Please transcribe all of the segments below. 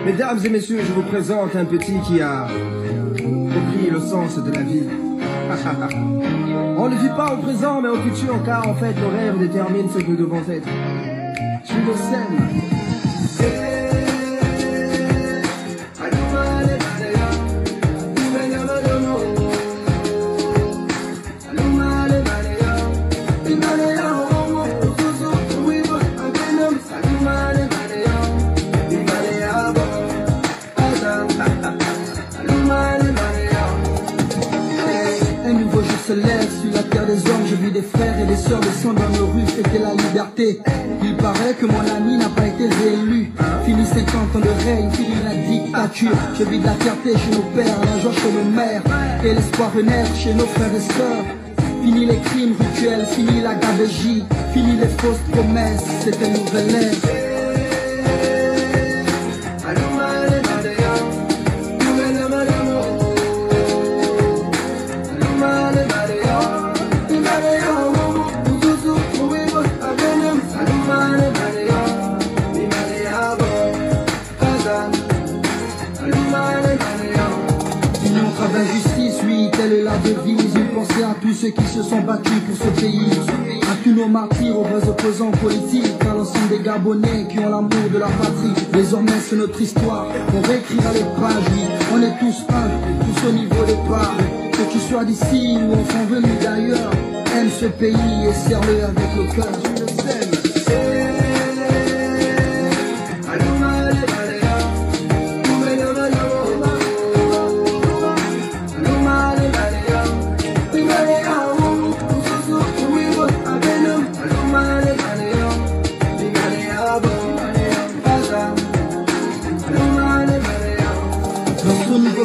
Mesdames et messieurs, je vous présente un petit qui a compris le sens de la vie. On ne vit pas au présent mais au futur, car en fait nos rêves déterminent ce que nous devons être. Tu le sais. Se lève sur la terre des hommes, je vis des frères et des sœurs descendre dans nos rues, fêter la liberté. Il paraît que mon ami n'a pas été réélu. Fini 50 ans de règne, fini la dictature. Je vis de la fierté chez nos pères, la joie chez nos mères, et l'espoir renaître chez nos frères et sœurs. Fini les crimes rituels, fini la gabegie, fini les fausses promesses, c'est une nouvelle ère. D'injustice, oui, telle est la devise. Une pensée à tous ceux qui se sont battus pour ce pays, à tous nos martyrs, aux vrais opposants politiques, à l'ensemble des Gabonais qui ont l'amour de la patrie. Désormais c'est notre histoire, on réécrira les pages, oui. On est tous un, tous au niveau des parts. Que tu sois d'ici ou enfin venu d'ailleurs, aime ce pays et serre-le avec le cœur. Tu le sais.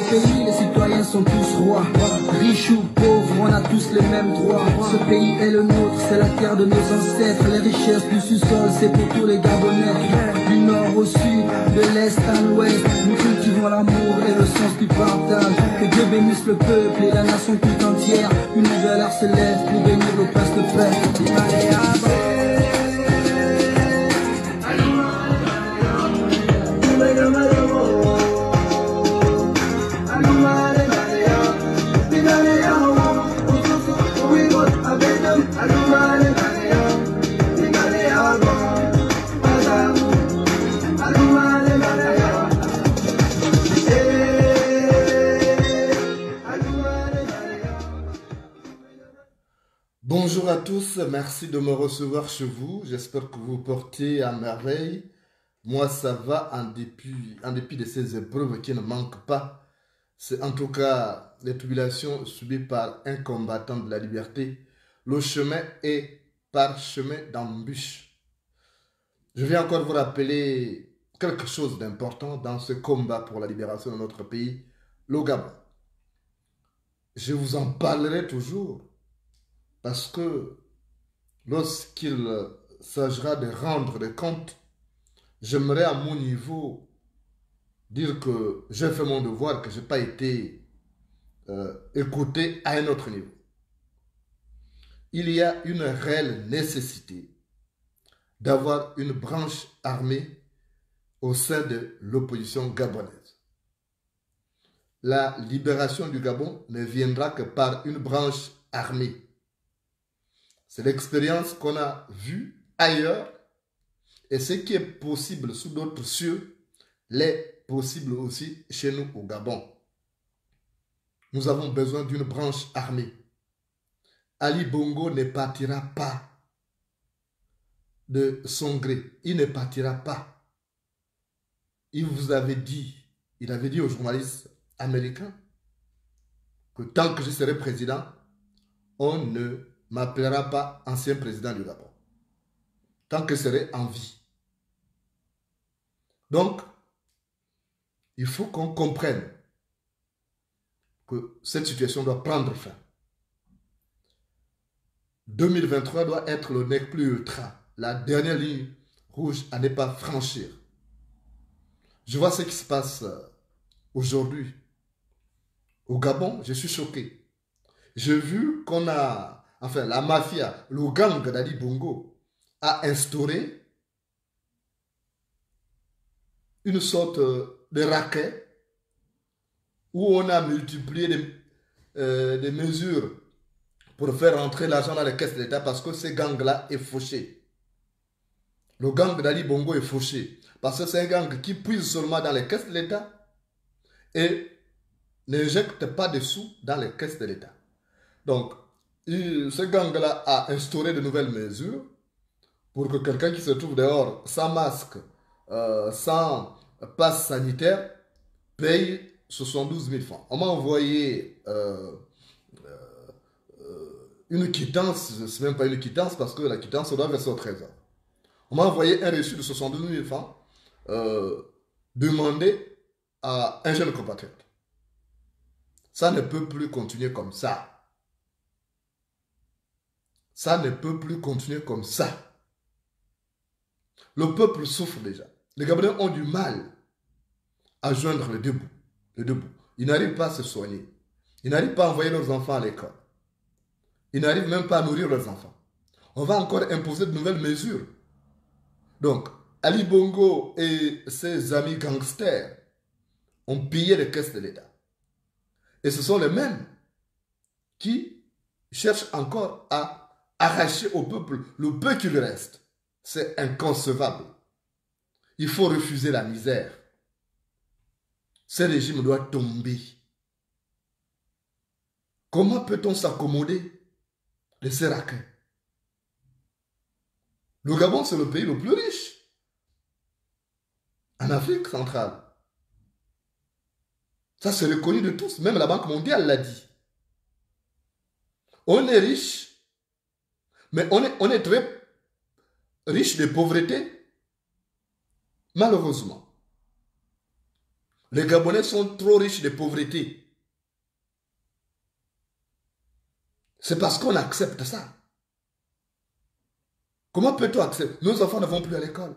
Pays, les citoyens sont tous rois, riches ou pauvres, on a tous les mêmes droits. Ce pays est le nôtre, c'est la terre de nos ancêtres. Les richesses du sous-sol, c'est pour tous les Gabonais. Du nord au sud, de l'est à l'ouest, nous cultivons l'amour et le sens du partage. Que Dieu bénisse le peuple et la nation tout entière. Une nouvelle ère se lève pour bénir nos places de paix. Bonjour à tous, merci de me recevoir chez vous. J'espère que vous portez à merveille. Moi, ça va en dépit de ces épreuves qui ne manquent pas. C'est en tout cas les tribulations subies par un combattant de la liberté. Le chemin est parchemin d'embûches. Je vais encore vous rappeler quelque chose d'important dans ce combat pour la libération de notre pays, le Gabon. Je vous en parlerai toujours. Parce que lorsqu'il s'agira de rendre des comptes, j'aimerais à mon niveau dire que j'ai fait mon devoir, que je n'ai pas été écouté à un autre niveau. Il y a une réelle nécessité d'avoir une branche armée au sein de l'opposition gabonaise. La libération du Gabon ne viendra que par une branche armée. C'est l'expérience qu'on a vue ailleurs et ce qui est possible sous d'autres cieux l'est possible aussi chez nous au Gabon. Nous avons besoin d'une branche armée. Ali Bongo ne partira pas de son gré. Il ne partira pas. Il vous avait dit, il avait dit aux journalistes américains que tant que je serai président, on ne m'appellera pas ancien président du Gabon. Tant que je serai en vie. Donc, il faut qu'on comprenne que cette situation doit prendre fin. 2023 doit être le nec plus ultra, la dernière ligne rouge à ne pas franchir. Je vois ce qui se passe aujourd'hui au Gabon, je suis choqué. J'ai vu qu'on a, enfin la mafia, le gang d'Ali Bongo a instauré une sorte de racket où on a multiplié des mesures pour faire rentrer l'argent dans les caisses de l'État parce que ce gang-là est fauché. Le gang d'Ali Bongo est fauché parce que c'est un gang qui puise seulement dans les caisses de l'État et n'injecte pas de sous dans les caisses de l'État. Donc, ce gang-là a instauré de nouvelles mesures pour que quelqu'un qui se trouve dehors sans masque, sans passe sanitaire, paye 72 000 francs. On m'a envoyé une quittance, ce n'est même pas une quittance parce que la quittance, on doit verser au trésor. On m'a envoyé un reçu de 72 000 francs demandé à un jeune compatriote. Ça ne peut plus continuer comme ça. Ça ne peut plus continuer comme ça. Le peuple souffre déjà. Les Gabonais ont du mal à joindre les deux bouts. Les deux bouts. Ils n'arrivent pas à se soigner. Ils n'arrivent pas à envoyer leurs enfants à l'école. Ils n'arrivent même pas à nourrir leurs enfants. On va encore imposer de nouvelles mesures. Donc, Ali Bongo et ses amis gangsters ont pillé les caisses de l'État. Et ce sont les mêmes qui cherchent encore à arracher au peuple le peu qu'il reste. C'est inconcevable. Il faut refuser la misère. Ce régime doit tomber. Comment peut-on s'accommoder de ces raquins? Le Gabon, c'est le pays le plus riche en Afrique centrale. Ça, c'est reconnu de tous. Même la Banque mondiale l'a dit. On est riche, mais on est très riche de pauvreté. Malheureusement. Les Gabonais sont trop riches de pauvreté. C'est parce qu'on accepte ça. Comment peut-on accepter? Nos enfants ne vont plus à l'école.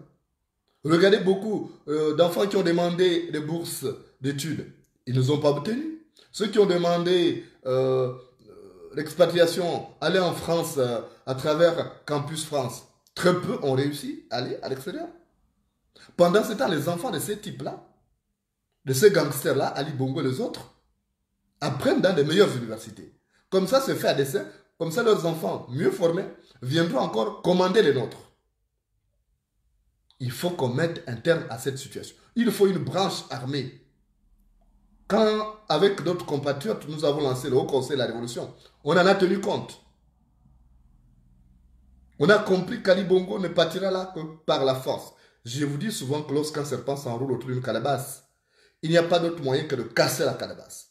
Regardez beaucoup d'enfants qui ont demandé des bourses d'études. Ils ne les ont pas obtenus. Ceux qui ont demandé l'expatriation, aller en France à travers Campus France, très peu ont réussi à aller à l'extérieur. Pendant ce temps, les enfants de ces types-là, de ces gangsters-là, Ali Bongo et les autres, apprennent dans les meilleures universités. Comme ça, c'est fait à dessein. Comme ça, leurs enfants, mieux formés, viendront encore commander les nôtres. Il faut qu'on mette un terme à cette situation. Il faut une branche armée. Quand, avec d'autres compatriotes, nous avons lancé le Haut Conseil de la Révolution, on en a tenu compte. On a compris qu'Ali Bongo ne partira là que par la force. Je vous dis souvent que lorsqu'un serpent s'enroule autour d'une calebasse, il n'y a pas d'autre moyen que de casser la calebasse.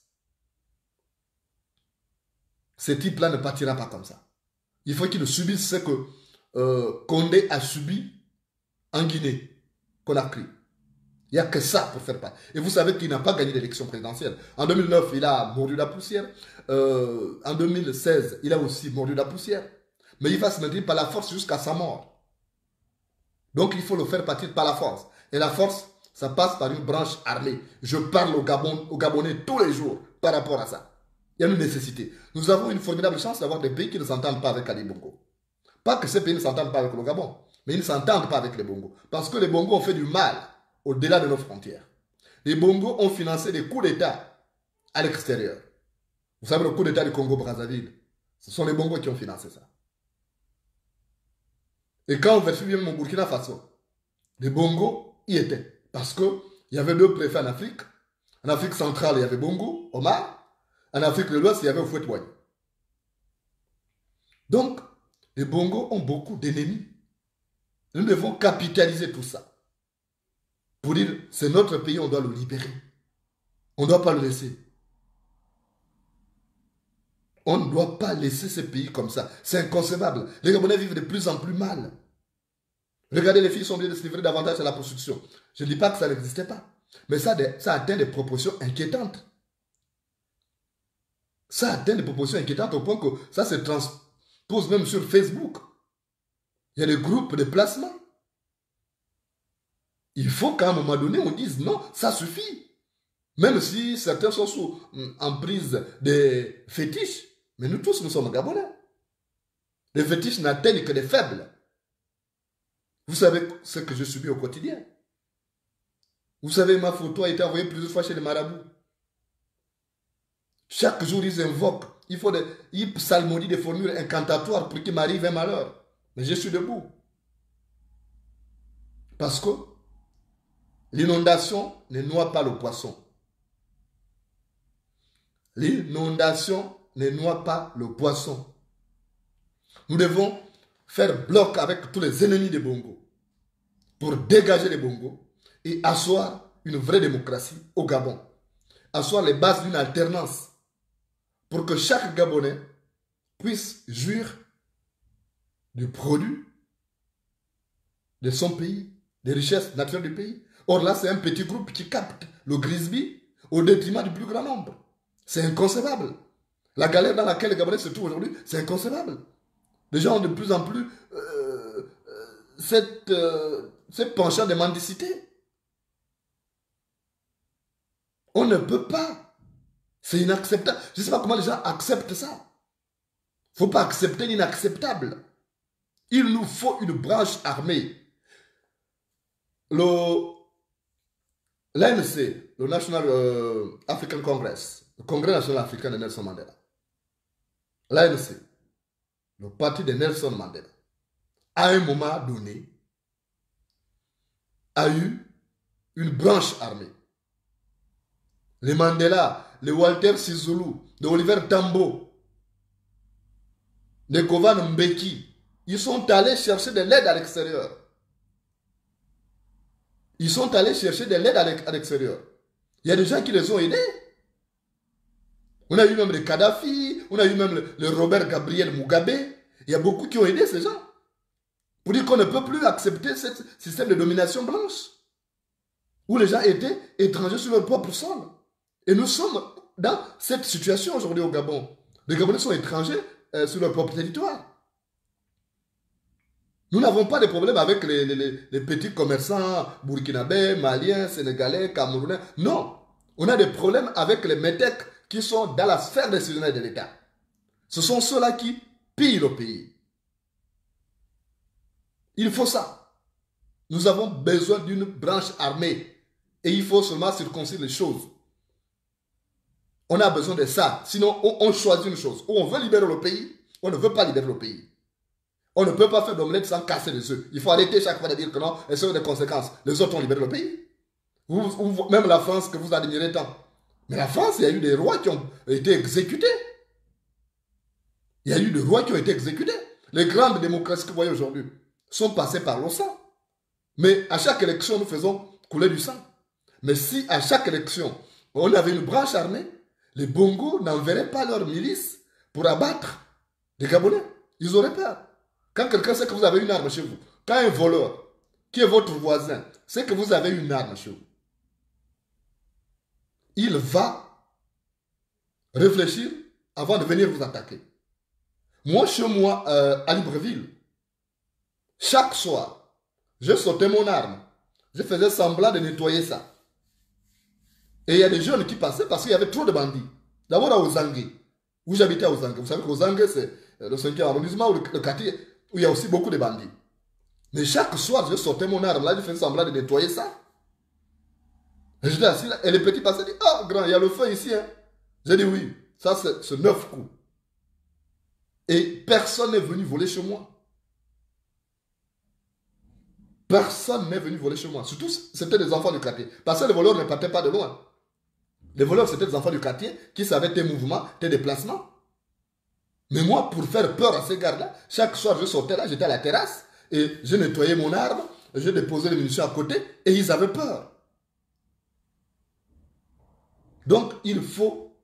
Ce type-là ne partira pas comme ça. Il faut qu'il subisse ce que Condé a subi en Guinée, Conakry. Il n'y a que ça pour faire part. Et vous savez qu'il n'a pas gagné l'élection présidentielle. En 2009, il a mordu la poussière. En 2016, il a aussi mordu la poussière. Mais il va se maintenir par la force jusqu'à sa mort. Donc il faut le faire partir par la force. Et la force, ça passe par une branche armée. Je parle aux Gabonais tous les jours par rapport à ça. Il y a une nécessité. Nous avons une formidable chance d'avoir des pays qui ne s'entendent pas avec Ali Bongo. Pas que ces pays ne s'entendent pas avec le Gabon, mais ils ne s'entendent pas avec les Bongo. Parce que les Bongo ont fait du mal au-delà de nos frontières. Les Bongo ont financé des coups d'État à l'extérieur. Vous savez, le coup d'État du Congo-Brazzaville, ce sont les Bongo qui ont financé ça. Et quand on vérifie bien mon Burkina Faso, les Bongo y étaient. Parce qu'il y avait deux préfets en Afrique. En Afrique centrale, il y avait Bongo, Omar. En Afrique de l'Ouest, il y avait Houphouët-Boigny. Donc, les Bongo ont beaucoup d'ennemis. Nous devons capitaliser tout ça. Pour dire, c'est notre pays, on doit le libérer. On ne doit pas le laisser. On ne doit pas laisser ce pays comme ça. C'est inconcevable. Les Gabonais vivent de plus en plus mal. Regardez, les filles sont obligées de se livrer davantage à la prostitution. Je ne dis pas que ça n'existait pas. Mais ça atteint des proportions inquiétantes. Ça atteint des proportions inquiétantes au point que ça se transpose même sur Facebook. Il y a des groupes de placement. Il faut qu'à un moment donné, on dise non, ça suffit. Même si certains sont sous emprise des fétiches. Mais nous tous, nous sommes Gabonais. Les fétiches n'atteignent que les faibles. Vous savez ce que je subis au quotidien. Vous savez, ma photo a été envoyée plusieurs fois chez les marabouts. Chaque jour, ils invoquent. Ils psalmodient des formules incantatoires pour qu'il m'arrive un malheur. Mais je suis debout. Parce que l'inondation ne noie pas le poisson. L'inondation ne noie pas le poisson. Nous devons faire bloc avec tous les ennemis des Bongo pour dégager les Bongo et asseoir une vraie démocratie au Gabon. Asseoir les bases d'une alternance pour que chaque Gabonais puisse jouir du produit de son pays, des richesses naturelles du pays. Or là, c'est un petit groupe qui capte le Grisby au détriment du plus grand nombre. C'est inconcevable. La galère dans laquelle les Gabonais se trouvent aujourd'hui, c'est inconcevable. Les gens ont de plus en plus cette penchant de mendicité. On ne peut pas. C'est inacceptable. Je ne sais pas comment les gens acceptent ça. Il ne faut pas accepter l'inacceptable. Il nous faut une branche armée. L'ANC, le National African Congress, le Congrès national africain de Nelson Mandela, l'ANC, le parti de Nelson Mandela, à un moment donné, a eu une branche armée. Les Mandela, les Walter Sisulu, les Oliver Tambo, les Govan Mbeki, ils sont allés chercher de l'aide à l'extérieur. Ils sont allés chercher de l'aide à l'extérieur. Il y a des gens qui les ont aidés. On a eu même le Kadhafi, on a eu même le Robert Gabriel Mugabe. Il y a beaucoup qui ont aidé ces gens. Pour dire qu'on ne peut plus accepter ce système de domination blanche. Où les gens étaient étrangers sur leur propre sol. Et nous sommes dans cette situation aujourd'hui au Gabon. Les Gabonais sont étrangers sur leur propre territoire. Nous n'avons pas de problème avec les petits commerçants burkinabés, maliens, sénégalais, camerounais. Non. On a des problèmes avec les métèques qui sont dans la sphère décisionnelle de l'État. Ce sont ceux-là qui pillent le pays. Il faut ça. Nous avons besoin d'une branche armée. Et il faut seulement circoncire les choses. On a besoin de ça. Sinon, on choisit une chose. Ou on veut libérer le pays, ou on ne veut pas libérer le pays. On ne peut pas faire d'omelette sans casser les œufs. Il faut arrêter chaque fois de dire que non, et ce sont des conséquences. Les autres ont libéré le pays. Même la France que vous admirez tant. Mais la France, il y a eu des rois qui ont été exécutés. Il y a eu des rois qui ont été exécutés. Les grandes démocraties que vous voyez aujourd'hui sont passées par le sang. Mais à chaque élection, nous faisons couler du sang. Mais si à chaque élection, on avait une branche armée, les Bongo n'enverraient pas leurs milices pour abattre les Gabonais. Ils auraient peur. Quand quelqu'un sait que vous avez une arme chez vous, quand un voleur, qui est votre voisin, sait que vous avez une arme chez vous, il va réfléchir avant de venir vous attaquer. Moi, chez moi, à Libreville, chaque soir, je sortais mon arme. Je faisais semblant de nettoyer ça. Et il y a des jeunes qui passaient parce qu'il y avait trop de bandits. D'abord à Ozangue, où j'habitais à Ozangue. Vous savez qu'Ozangue, c'est le 5e arrondissement, où le quartier où il y a aussi beaucoup de bandits. Mais chaque soir, je sortais mon arme là, je faisais semblant de nettoyer ça. Et j'étais assis là, et les petits passaient et disaient, ah, grand, il y a le feu ici. Hein. J'ai dit oui, ça c'est 9 coups. Et personne n'est venu voler chez moi. Personne n'est venu voler chez moi. Surtout, c'était des enfants du quartier. Parce que les voleurs ne partaient pas de loin. Les voleurs, c'était des enfants du quartier qui savaient tes mouvements, tes déplacements. Mais moi, pour faire peur à ces gars-là, chaque soir, je sortais là, j'étais à la terrasse, et je nettoyais mon arme, je déposais les munitions à côté, et ils avaient peur. Donc, il faut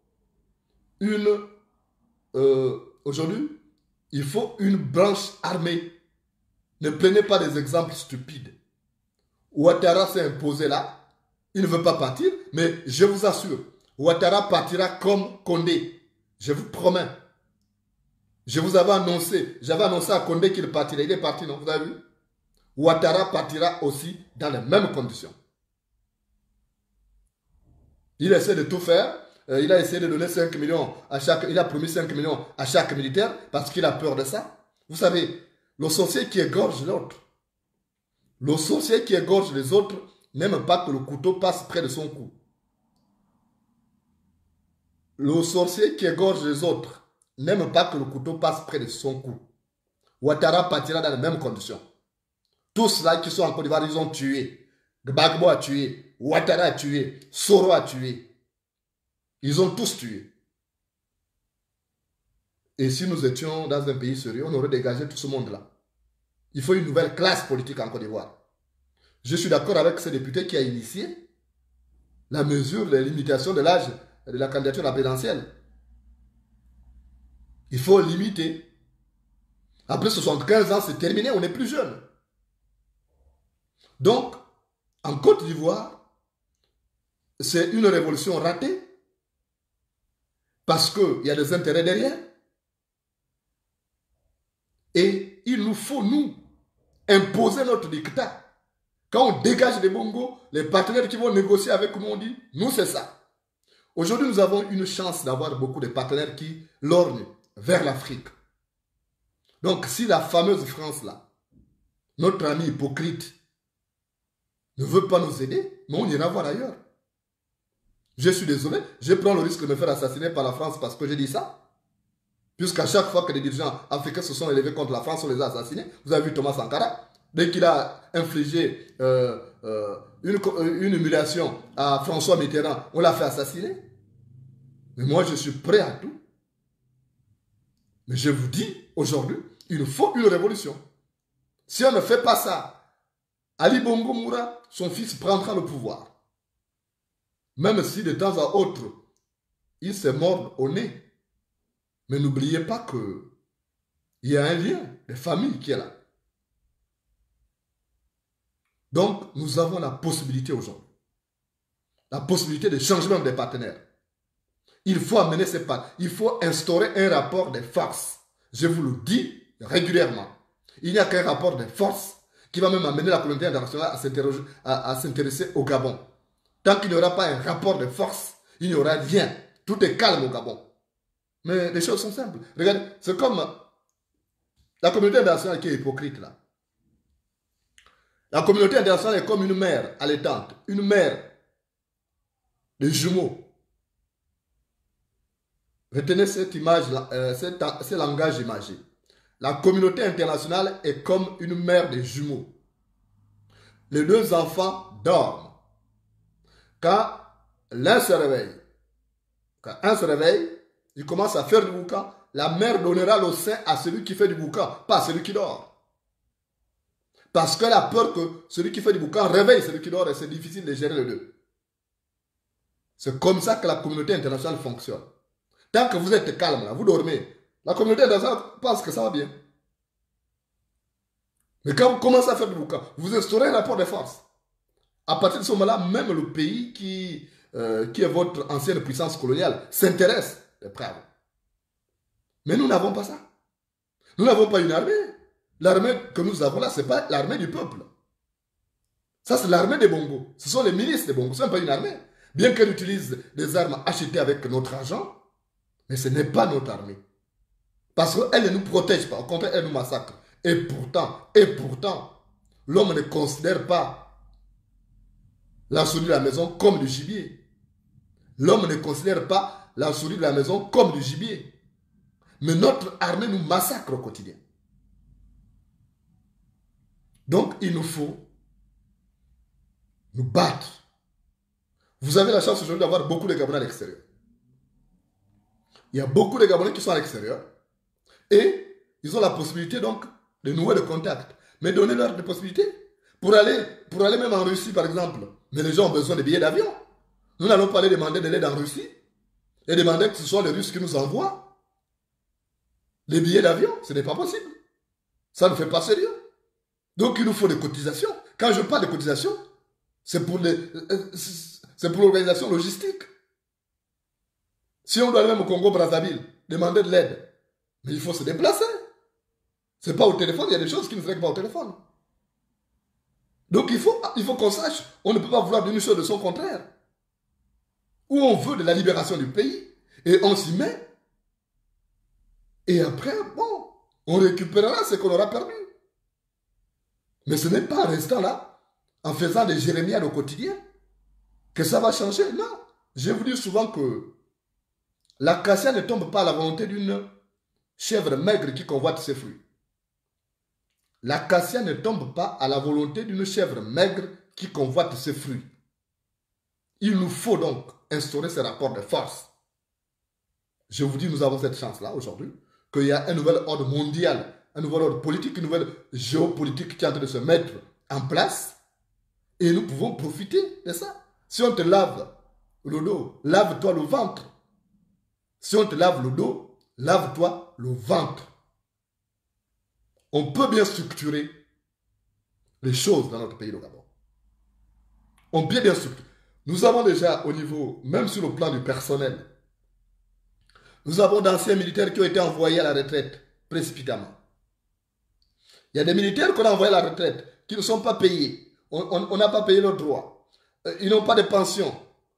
aujourd'hui, il faut une branche armée. Ne prenez pas des exemples stupides. Ouattara s'est imposé là, il ne veut pas partir, mais je vous assure, Ouattara partira comme Condé. Je vous promets. Je vous avais annoncé, j'avais annoncé à Condé qu'il partirait. Il est parti, non? Vous avez vu? Ouattara partira aussi dans les mêmes conditions. Il essaie de tout faire. Il a essayé de donner 5 millions à chaque... Il a promis 5 millions à chaque militaire parce qu'il a peur de ça. Vous savez, le sorcier qui égorge l'autre, le sorcier qui égorge les autres n'aime pas que le couteau passe près de son cou. Le sorcier qui égorge les autres n'aime pas que le couteau passe près de son cou. Ouattara partira dans les mêmes conditions. Tous là qui sont en Côte d'Ivoire, ils ont tué. Gbagbo a tué. Ouattara a tué. Soro a tué. Ils ont tous tué. Et si nous étions dans un pays sérieux, on aurait dégagé tout ce monde-là. Il faut une nouvelle classe politique en Côte d'Ivoire. Je suis d'accord avec ce député qui a initié la mesure de limitation de l'âge de la candidature à la présidentielle. Il faut limiter. Après 75 ans, c'est terminé, on n'est plus jeune. Donc, en Côte d'Ivoire, c'est une révolution ratée parce qu'il y a des intérêts derrière. Et il nous faut, nous, imposer notre dictat. Quand on dégage des bongos, les partenaires qui vont négocier avec nous, on dit, nous c'est ça. Aujourd'hui, nous avons une chance d'avoir beaucoup de partenaires qui lorgnent vers l'Afrique. Donc, si la fameuse France là, notre ami hypocrite, ne veut pas nous aider, mais on ira voir ailleurs. Je suis désolé, je prends le risque de me faire assassiner par la France parce que j'ai dit ça. Puisqu'à chaque fois que les dirigeants africains se sont élevés contre la France, on les a assassinés. Vous avez vu Thomas Sankara, dès qu'il a infligé une humiliation à François Mitterrand, on l'a fait assassiner. Mais moi, je suis prêt à tout. Mais je vous dis, aujourd'hui, il faut une révolution. Si on ne fait pas ça, Ali Bongo Moura, son fils prendra le pouvoir. Même si de temps à autre, il se mord au nez. Mais n'oubliez pas qu'il y a un lien de famille qui est là. Donc, nous avons la possibilité aujourd'hui. La possibilité de changement des partenaires. Il faut amener ces partenaires. Il faut instaurer un rapport de force. Je vous le dis régulièrement. Il n'y a qu'un rapport de force qui va même amener la communauté internationale à s'intéresser au Gabon. Tant qu'il n'y aura pas un rapport de force, il n'y aura rien. Tout est calme au Gabon. Mais les choses sont simples. Regardez, c'est comme la communauté internationale qui est hypocrite là. La communauté internationale est comme une mère allaitante, une mère de jumeaux. Retenez cette image, ce langage imagé. La communauté internationale est comme une mère de jumeaux. Les deux enfants dorment. Quand l'un se réveille, il commence à faire du boucan, la mère donnera le sein à celui qui fait du boucan, pas à celui qui dort. Parce qu'elle a peur que celui qui fait du boucan réveille celui qui dort et c'est difficile de gérer les deux. C'est comme ça que la communauté internationale fonctionne. Tant que vous êtes calme, là, vous dormez, la communauté internationale pense que ça va bien. Mais quand vous commencez à faire du boucan, vous instaurez un rapport de force. À partir de ce moment-là, même le pays qui est votre ancienne puissance coloniale s'intéresse de près à vous. Mais nous n'avons pas ça. Nous n'avons pas une armée. L'armée que nous avons là, ce n'est pas l'armée du peuple. Ça, c'est l'armée des Bongos. Ce sont les milices des Bongos. Ce n'est pas une armée. Bien qu'elle utilise des armes achetées avec notre argent, mais ce n'est pas notre armée. Parce qu'elle ne nous protège pas. Au contraire, elle nous massacre. Et pourtant, l'homme ne considère pas la souris de la maison comme du gibier. L'homme ne considère pas la souris de la maison comme du gibier. Mais notre armée nous massacre au quotidien. Donc, il nous faut nous battre. Vous avez la chance aujourd'hui d'avoir beaucoup de Gabonais à l'extérieur. Il y a beaucoup de Gabonais qui sont à l'extérieur. Et ils ont la possibilité donc de nouer le contact. Mais donnez-leur des possibilités. Pour aller même en Russie, par exemple. Mais les gens ont besoin de billets d'avion. Nous n'allons pas aller demander de l'aide en Russie et demander que ce soit les Russes qui nous envoient les billets d'avion. Ce n'est pas possible. Ça ne fait pas sérieux. Donc il nous faut des cotisations. Quand je parle de cotisations, c'est pour l'organisation logistique. Si on doit aller même au Congo-Brazzaville, demander de l'aide, mais il faut se déplacer. Ce n'est pas au téléphone, il y a des choses qui ne se règlent pas au téléphone. Donc il faut qu'on sache, on ne peut pas vouloir d'une chose de son contraire. Ou on veut de la libération du pays, et on s'y met. Et après, bon, on récupérera ce qu'on aura perdu. Mais ce n'est pas en restant là, en faisant des jérémiades au quotidien, que ça va changer. Non. Je vous dis souvent que l'acacia ne tombe pas à la volonté d'une chèvre maigre qui convoite ses fruits. L'acacia ne tombe pas à la volonté d'une chèvre maigre qui convoite ses fruits. Il nous faut donc instaurer ces rapports de force. Je vous dis, nous avons cette chance-là aujourd'hui, qu'il y a un nouvel ordre mondial, un nouvel ordre politique, une nouvelle géopolitique qui est en train de se mettre en place. Et nous pouvons profiter de ça. Si on te lave le dos, lave-toi le ventre. Si on te lave le dos, lave-toi le ventre. On peut bien structurer les choses dans notre pays, le Gabon. On peut bien structurer. Nous avons déjà au niveau, même sur le plan du personnel, nous avons d'anciens militaires qui ont été envoyés à la retraite précipitamment. Il y a des militaires qu'on a envoyés à la retraite qui ne sont pas payés. On n'a pas payé leurs droits. Ils n'ont pas de pension.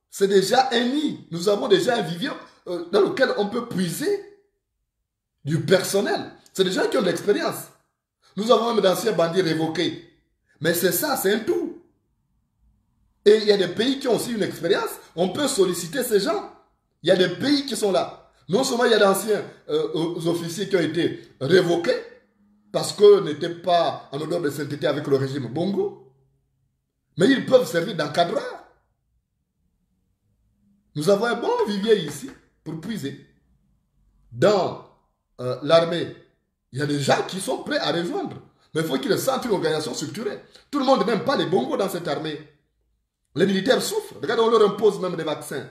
C'est déjà un nid. Nous avons déjà un vivier dans lequel on peut puiser du personnel. C'est des gens qui ont de l'expérience. Nous avons même d'anciens bandits révoqués. Mais c'est ça, c'est un tout. Et il y a des pays qui ont aussi une expérience. On peut solliciter ces gens. Il y a des pays qui sont là. Non seulement il y a d'anciens officiers qui ont été révoqués parce qu'ils n'étaient pas en odeur de sainteté avec le régime Bongo, mais ils peuvent servir d'encadreurs. Nous avons un bon vivier ici pour puiser. Dans l'armée, il y a des gens qui sont prêts à rejoindre. Mais il faut qu'ils sentent une organisation structurée. Tout le monde n'aime pas les bongos dans cette armée. Les militaires souffrent. Regardez, on leur impose même des vaccins.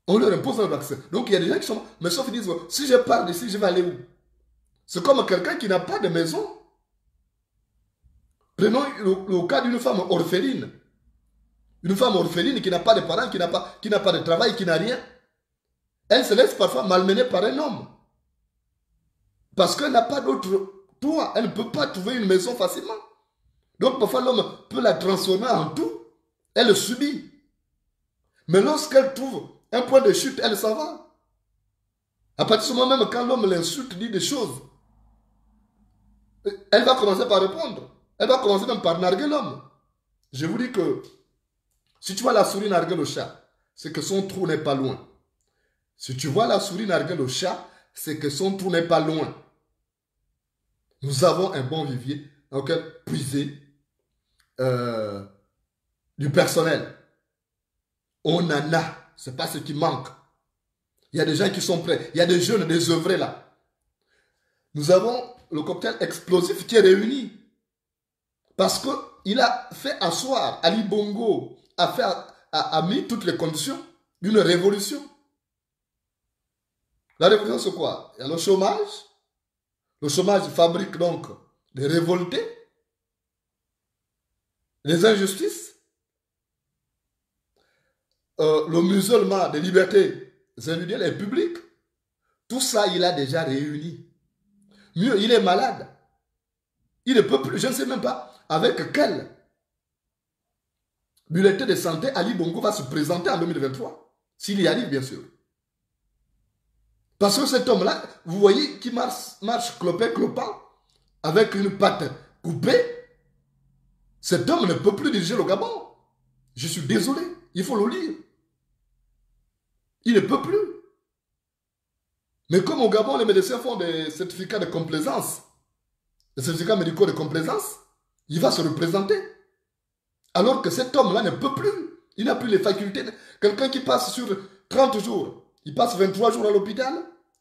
On leur impose un vaccin. Donc il y a des gens qui sont... Mais sauf qu'ils disent, si je pars d'ici, je vais aller où? C'est comme quelqu'un qui n'a pas de maison. Prenons le cas d'une femme orpheline. Une femme orpheline qui n'a pas de parents, qui n'a pas de travail, qui n'a rien. Elle se laisse parfois malmener par un homme. Parce qu'elle n'a pas d'autre toit. Elle ne peut pas trouver une maison facilement. Donc parfois l'homme peut la transformer en tout. Elle le subit. Mais lorsqu'elle trouve un point de chute, elle s'en va. À partir du moment même quand l'homme l'insulte, dit des choses, elle va commencer par répondre. Elle va commencer même par narguer l'homme. Je vous dis que si tu vois la souris narguer le chat, c'est que son trou n'est pas loin. Si tu vois la souris narguer le chat, c'est que son trou n'est pas loin. Nous avons un bon vivier dans lequel puiser du personnel. On en a. Ce n'est pas ce qui manque. Il y a des gens qui sont prêts. Il y a des jeunes désœuvrés là. Nous avons le cocktail explosif qui est réuni. Parce qu'il a fait asseoir Ali Bongo, a mis toutes les conditions d'une révolution. La révolution, c'est quoi? Il y a le chômage. Le chômage fabrique donc des révoltés, des injustices, le musulman des libertés individuelles et publiques. Tout ça, il a déjà réuni. Mieux, il est malade. Il ne peut plus, je ne sais même pas avec quel bulletin de santé Ali Bongo va se présenter en 2023. S'il y arrive, bien sûr. Parce que cet homme-là, vous voyez, qui marche clopin, avec une patte coupée, cet homme ne peut plus diriger le Gabon. Je suis désolé, il faut le lire. Il ne peut plus. Mais comme au Gabon, les médecins font des certificats de complaisance, des certificats médicaux de complaisance, il va se représenter. Alors que cet homme-là ne peut plus. Il n'a plus les facultés. Quelqu'un qui passe sur 30 jours, il passe 23 jours à l'hôpital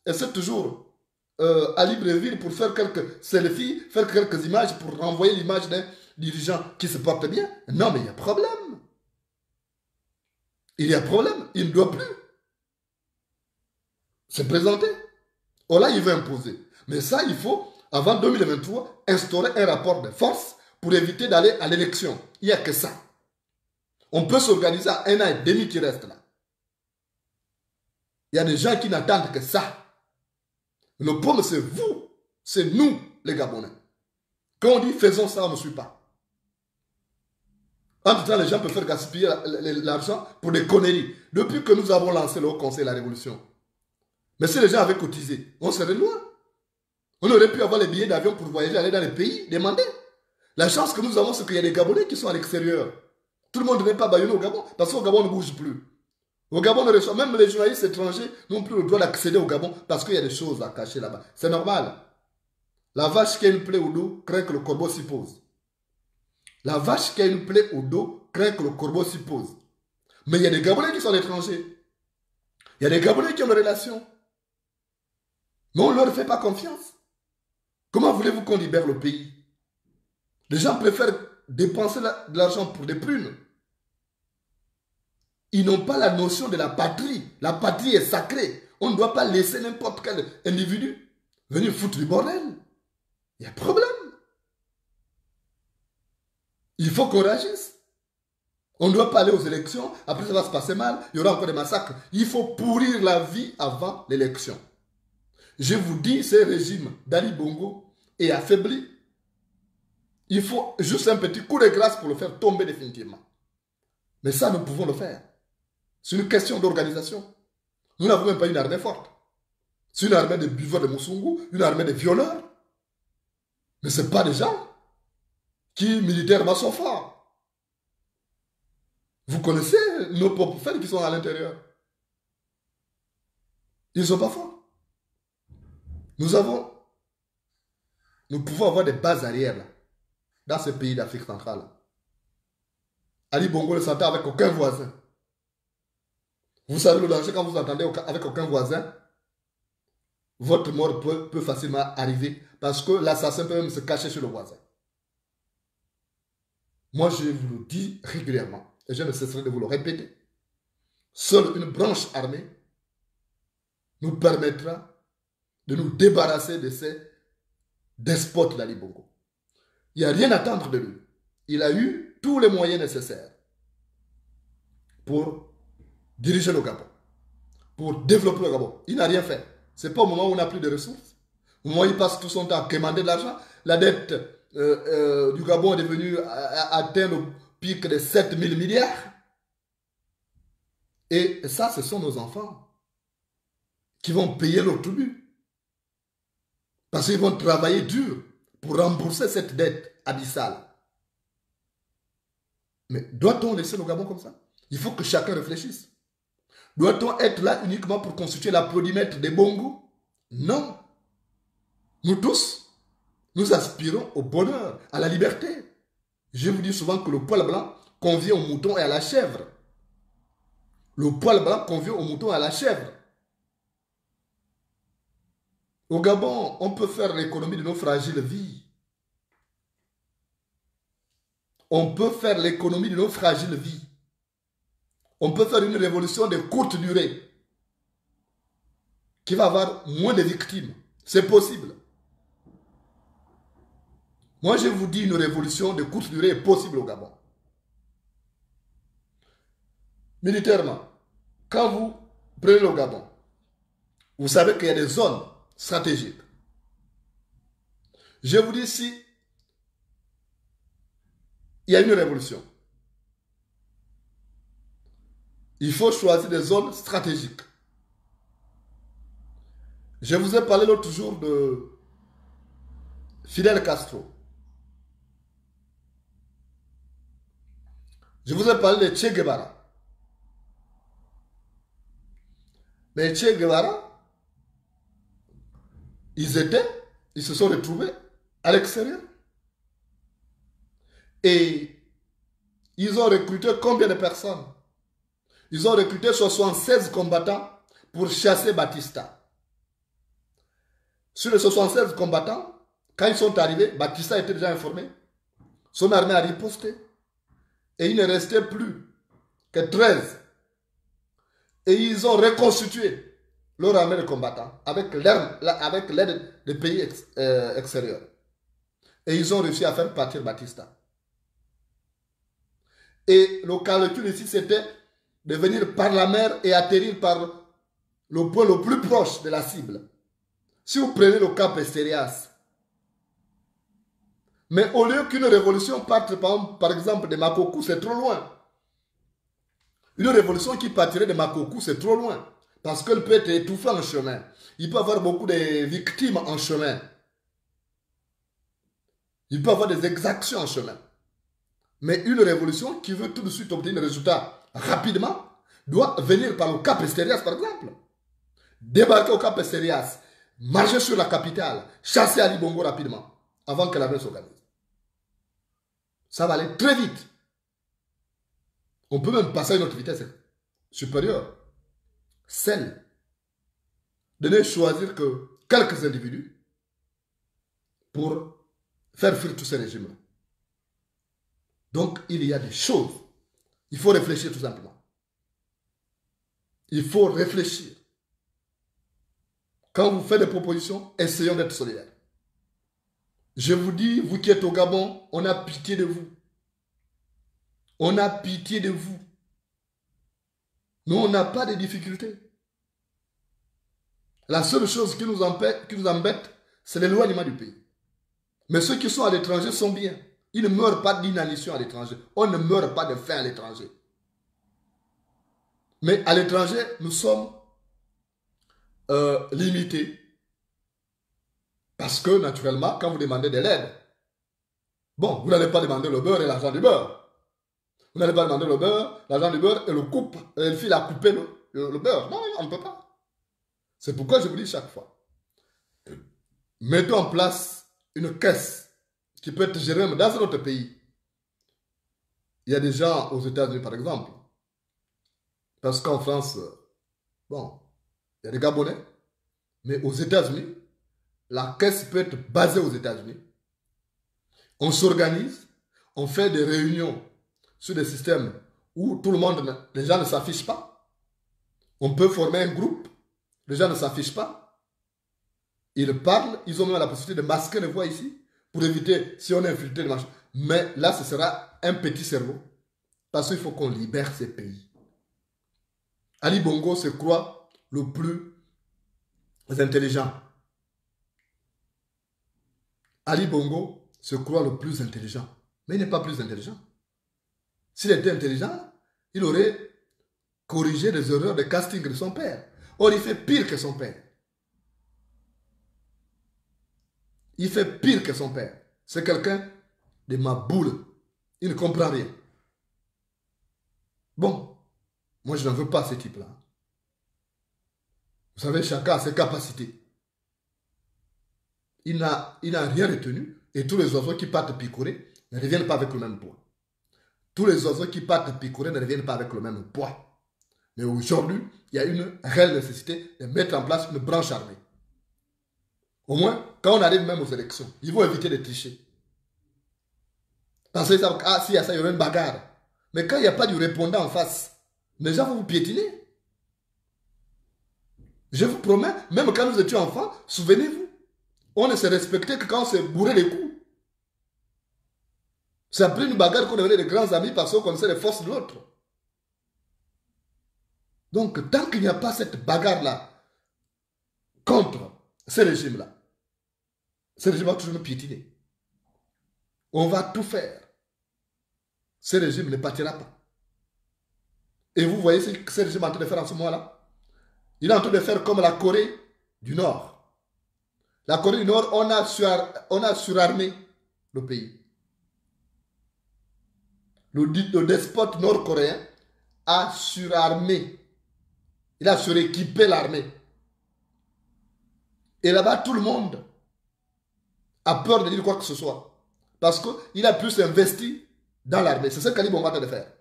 et 7 jours à Libreville pour faire quelques selfies, faire quelques images pour renvoyer l'image d'un dirigeant qui se porte bien. Non, mais il y a problème. Il y a problème. Il ne doit plus se présenter. Oh là, il veut imposer. Mais ça, il faut, avant 2023, instaurer un rapport de force pour éviter d'aller à l'élection. Il n'y a que ça. On peut s'organiser à 1 an et demi qui reste là. Il y a des gens qui n'attendent que ça. Le problème, c'est vous, c'est nous, les Gabonais. Quand on dit faisons ça, on ne suit pas. En tout temps, les gens peuvent faire gaspiller l'argent pour des conneries. Depuis que nous avons lancé le Haut Conseil de la Révolution. Mais si les gens avaient cotisé, on serait loin. On aurait pu avoir les billets d'avion pour voyager, aller dans les pays, demander. La chance que nous avons, c'est qu'il y a des Gabonais qui sont à l'extérieur. Tout le monde n'est pas baïonné au Gabon, parce qu'au Gabon, on ne bouge plus. Au Gabon, on reçoit, même les journalistes étrangers n'ont plus le droit d'accéder au Gabon, parce qu'il y a des choses à cacher là-bas. C'est normal. La vache qui a une plaie au dos craint que le corbeau s'y pose. La vache qui a une plaie au dos craint que le corbeau s'y pose. Mais il y a des Gabonais qui sont à l'étranger. Il y a des Gabonais qui ont des relations. Mais on ne leur fait pas confiance. Comment voulez-vous qu'on libère le pays? Les gens préfèrent dépenser de l'argent pour des prunes. Ils n'ont pas la notion de la patrie. La patrie est sacrée. On ne doit pas laisser n'importe quel individu venir foutre du bordel. Il y a problème. Il faut qu'on réagisse. On ne doit pas aller aux élections. Après, ça va se passer mal. Il y aura encore des massacres. Il faut pourrir la vie avant l'élection. Je vous dis, ce régime d'Ali Bongo est affaibli. Il faut juste un petit coup de grâce pour le faire tomber définitivement. Mais ça, nous pouvons le faire. C'est une question d'organisation. Nous n'avons même pas une armée forte. C'est une armée de buveurs de Moussoungou, une armée de violeurs. Mais ce n'est pas des gens qui, militairement, sont forts. Vous connaissez nos propres frères qui sont à l'intérieur. Ils ne sont pas forts. Nous pouvons avoir des bases arrières là, dans ces pays d'Afrique centrale. Ali Bongo ne s'entend avec aucun voisin. Vous savez le danger quand vous entendez avec aucun voisin, votre mort peut facilement arriver parce que l'assassin peut même se cacher chez le voisin. Moi, je vous le dis régulièrement et je ne cesserai de vous le répéter. Seule une branche armée nous permettra de nous débarrasser de ces despotes d'Ali Bongo. Il n'y a rien à attendre de lui. Il a eu tous les moyens nécessaires pour diriger le Gabon, pour développer le Gabon. Il n'a rien fait. Ce n'est pas au moment où on n'a plus de ressources. Au moment où il passe tout son temps à quémander de l'argent. La dette du Gabon est devenue, atteint le pic de 7 000 milliards. Et ça, ce sont nos enfants qui vont payer leur tribut. Parce qu'ils vont travailler dur pour rembourser cette dette abyssale. Mais doit-on laisser le Gabon comme ça? Il faut que chacun réfléchisse. Doit-on être là uniquement pour constituer l'applaudimètre des Bongo? Non. Nous tous, nous aspirons au bonheur, à la liberté. Je vous dis souvent que le poil blanc convient au mouton et à la chèvre. Le poil blanc convient au mouton et à la chèvre. Au Gabon, on peut faire l'économie de nos fragiles vies. On peut faire l'économie de nos fragiles vies. On peut faire une révolution de courte durée qui va avoir moins de victimes. C'est possible. Moi, je vous dis, une révolution de courte durée est possible au Gabon. Militairement, quand vous prenez le Gabon, vous savez qu'il y a des zones stratégiques. Je vous dis, si il y a une révolution, il faut choisir des zones stratégiques. Je vous ai parlé l'autre jour de Fidel Castro. Je vous ai parlé de Che Guevara. Mais Che Guevara, ils se sont retrouvés à l'extérieur. Et ils ont recruté combien de personnes? Ils ont recruté 76 combattants pour chasser Batista. Sur les 76 combattants, quand ils sont arrivés, Batista était déjà informé. Son armée a riposté. Et il ne restait plus que 13. Et ils ont reconstitué leur armée de combattants avec l'aide des pays extérieurs. Et ils ont réussi à faire partir Batista. Et le calcul ici, c'était de venir par la mer et atterrir par le point le plus proche de la cible. Si vous prenez le cap Esterias, mais au lieu qu'une révolution parte par exemple de Makokou, c'est trop loin. Une révolution qui partirait de Makokou, c'est trop loin. Parce qu'elle peut être étouffée en chemin. Il peut y avoir beaucoup de victimes en chemin. Il peut y avoir des exactions en chemin. Mais une révolution qui veut tout de suite obtenir le résultat rapidement doit venir par le Cap Esterias, par exemple. Débarquer au Cap Esterias, marcher sur la capitale, chasser Ali Bongo rapidement, avant que l'armée s'organise. Ça va aller très vite. On peut même passer à une autre vitesse supérieure. Celle de ne choisir que quelques individus pour faire fuir tous ces régimes-là. Donc, il y a des choses. Il faut réfléchir tout simplement. Il faut réfléchir. Quand vous faites des propositions, essayons d'être solidaires. Je vous dis, vous qui êtes au Gabon, on a pitié de vous. On a pitié de vous. Nous, on n'a pas de difficultés. La seule chose qui nous embête, c'est l'éloignement du pays. Mais ceux qui sont à l'étranger sont bien. Ils ne meurent pas d'inanition à l'étranger. On ne meurt pas de faim à l'étranger. Mais à l'étranger, nous sommes limités. Parce que, naturellement, quand vous demandez de l'aide, bon, vous n'allez pas demander le beurre et l'argent du beurre. Vous n'allez pas demander le beurre, l'argent du beurre et le fil à couper le beurre. Non, on ne peut pas. C'est pourquoi je vous dis chaque fois, mettons en place une caisse qui peut être gérée dans un autre pays. Il y a des gens aux États-Unis, par exemple. Parce qu'en France, bon, il y a des Gabonais. Mais aux États-Unis, la caisse peut être basée aux États-Unis. On s'organise, on fait des réunions sur des systèmes où tout le monde, les gens ne s'affichent pas. On peut former un groupe, les gens ne s'affichent pas. Ils parlent, ils ont même la possibilité de masquer les voix ici pour éviter, si on est infiltré, de marcher. Mais là, ce sera un petit cerveau. Parce qu'il faut qu'on libère ces pays. Ali Bongo se croit le plus intelligent. Ali Bongo se croit le plus intelligent. Mais il n'est pas plus intelligent. S'il était intelligent, il aurait corrigé les erreurs de casting de son père. Or, il fait pire que son père. Il fait pire que son père. C'est quelqu'un de ma boule. Il ne comprend rien. Bon, moi je n'en veux pas ce type-là. Vous savez, chacun a ses capacités. Il n'a rien retenu. Et tous les oiseaux qui partent picorer ne reviennent pas avec le même poids. Tous les oiseaux qui partent picorer ne reviennent pas avec le même poids. Mais aujourd'hui, il y a une réelle nécessité de mettre en place une branche armée. Au moins, quand on arrive même aux élections, ils vont éviter de tricher. Parce que s'il y a ça, il y aura une bagarre. Mais quand il n'y a pas du répondant en face, les gens vont vous piétiner. Je vous promets, même quand nous étions enfants, souvenez-vous, on ne se respectait que quand on se bourrait les coups. C'est après une bagarre qu'on devenait de grands amis parce qu'on connaissait les forces de l'autre. Donc, tant qu'il n'y a pas cette bagarre-là contre ces régimes-là, ce régime va toujours nous piétiner. On va tout faire. Ce régime ne partira pas. Et vous voyez ce que ce régime est en train de faire en ce moment-là? Il est en train de faire comme la Corée du Nord. La Corée du Nord, on a surarmé le pays. Le despote nord-coréen a surarmé. Il a suréquipé l'armée. Et là-bas, tout le monde a peur de dire quoi que ce soit. Parce qu'il a plus investi dans l'armée. C'est ce qu'Ali Bongo est en train de faire.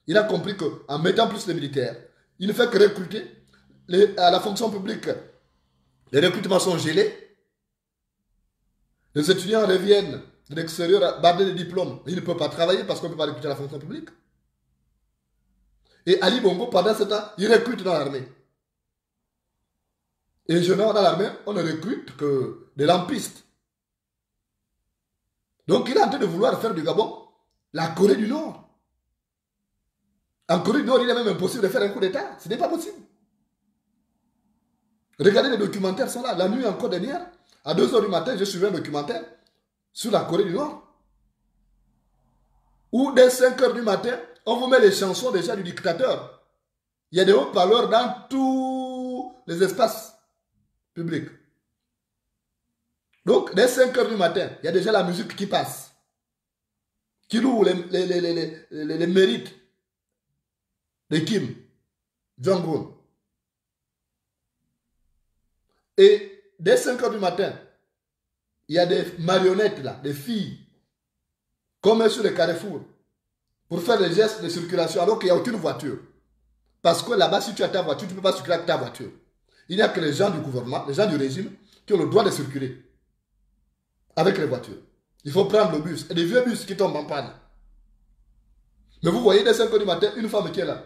Il a compris qu'en mettant plus de militaires, il ne fait que recruter. À la fonction publique, les recrutements sont gelés. Les étudiants reviennent de l'extérieur bardés de diplômes. Ils ne peuvent pas travailler parce qu'on ne peut pas recruter à la fonction publique. Et Ali Bongo, pendant ce temps, il recrute dans l'armée. Et les jeunes dans l'armée, on ne recrute que des lampistes. Donc il est en train de vouloir faire du Gabon la Corée du Nord. En Corée du Nord, il est même impossible de faire un coup d'État. Ce n'est pas possible. Regardez, les documentaires sont là. La nuit encore dernière, à 2 h du matin, j'ai suivi un documentaire sur la Corée du Nord. Où dès 5 h du matin, on vous met les chansons déjà du dictateur. Il y a des haut-parleurs dans tous les espaces publics. Donc, dès 5 heures du matin, il y a déjà la musique qui passe, qui loue les mérites de Kim Jong-un. Et dès 5 heures du matin, il y a des marionnettes là, des filles, comme sur les carrefours, pour faire des gestes de circulation alors qu'il n'y a aucune voiture. Parce que là-bas, si tu as ta voiture, tu ne peux pas circuler avec ta voiture. Il n'y a que les gens du gouvernement, les gens du régime, qui ont le droit de circuler avec les voitures. Il faut prendre le bus, et des vieux bus qui tombent en panne. Mais vous voyez, dès 5 heures du matin, une femme qui est là,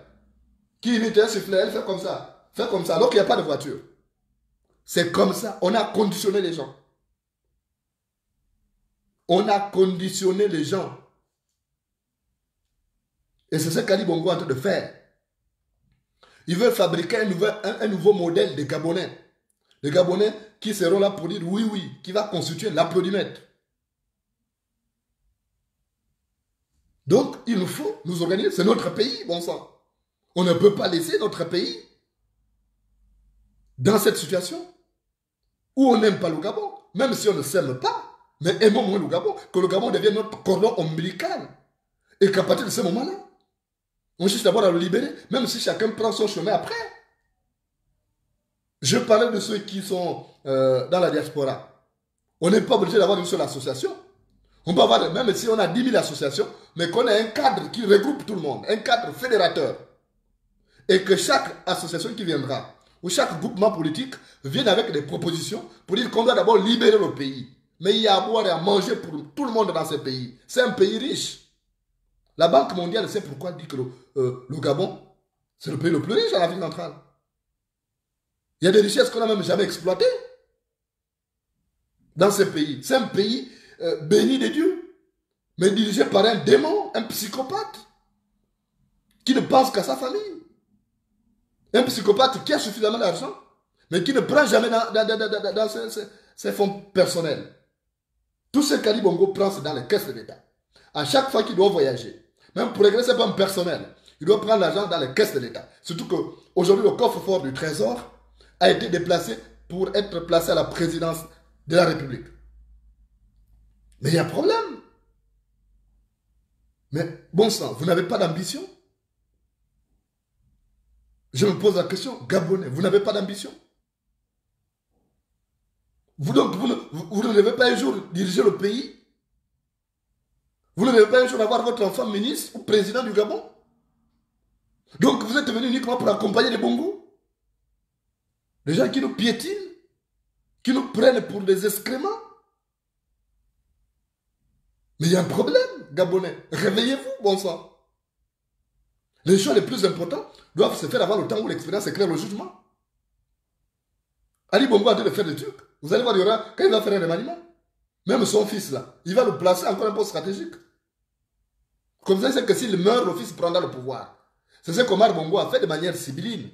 qui imite un sifflet, elle fait comme ça, alors qu'il n'y a pas de voiture. C'est comme ça, on a conditionné les gens. On a conditionné les gens. Et c'est ce qu'Ali Bongo est en train de faire. Il veut fabriquer un nouveau modèle de Gabonais. Les Gabonais qui seront là pour dire oui, oui, qui va constituer l'applaudimètre. Donc, il nous faut nous organiser. C'est notre pays, bon sang. On ne peut pas laisser notre pays dans cette situation où on n'aime pas le Gabon, même si on ne s'aime pas, mais aimons moins le Gabon, que le Gabon devienne notre cordon ombilical. Et qu'à partir de ce moment-là, on cherche d'abord à le libérer, même si chacun prend son chemin après. Je parlais de ceux qui sont dans la diaspora. On n'est pas obligé d'avoir une seule association. On peut avoir, même si on a 10 000 associations, mais qu'on ait un cadre qui regroupe tout le monde, un cadre fédérateur. Et que chaque association qui viendra, ou chaque groupement politique, vienne avec des propositions pour dire qu'on doit d'abord libérer le pays. Mais il y a à boire et à manger pour tout le monde dans ce pays. C'est un pays riche. La Banque mondiale sait pourquoi dit que le Gabon, c'est le pays le plus riche en Afrique centrale. Il y a des richesses qu'on n'a même jamais exploitées dans ce pays. C'est un pays béni de Dieu, mais dirigé par un démon, un psychopathe, qui ne pense qu'à sa famille. Un psychopathe qui a suffisamment d'argent, mais qui ne prend jamais dans ses fonds personnels. Tout ce qu'Ali Bongo prend, c'est dans les caisses de l'État. À chaque fois qu'il doit voyager, même pour régler ses pommes personnelles, il doit prendre l'argent dans les caisses de l'État. Surtout qu'aujourd'hui, le coffre-fort du Trésor a été déplacé pour être placé à la présidence de la République. Mais il y a un problème. Mais bon sang, vous n'avez pas d'ambition? Je me pose la question, Gabonais, vous n'avez pas d'ambition? Vous ne devez pas un jour diriger le pays? Vous ne devez pas un jour avoir votre enfant ministre ou président du Gabon? Donc vous êtes venu uniquement pour accompagner les Bongos? Les gens qui nous piétinent, qui nous prennent pour des excréments? Mais il y a un problème, Gabonais. Réveillez-vous, bon sang. Les choses les plus importantes doivent se faire avant le temps où l'expérience éclaire le jugement. Ali Bongo a dû le faire des trucs. Vous allez voir, il y aura, quand il va faire un remaniement, même son fils là, il va le placer encore un poste stratégique. Comme ça, c'est que s'il meurt, le fils prendra le pouvoir. C'est ce qu'Omar Bongo a fait de manière sibylline.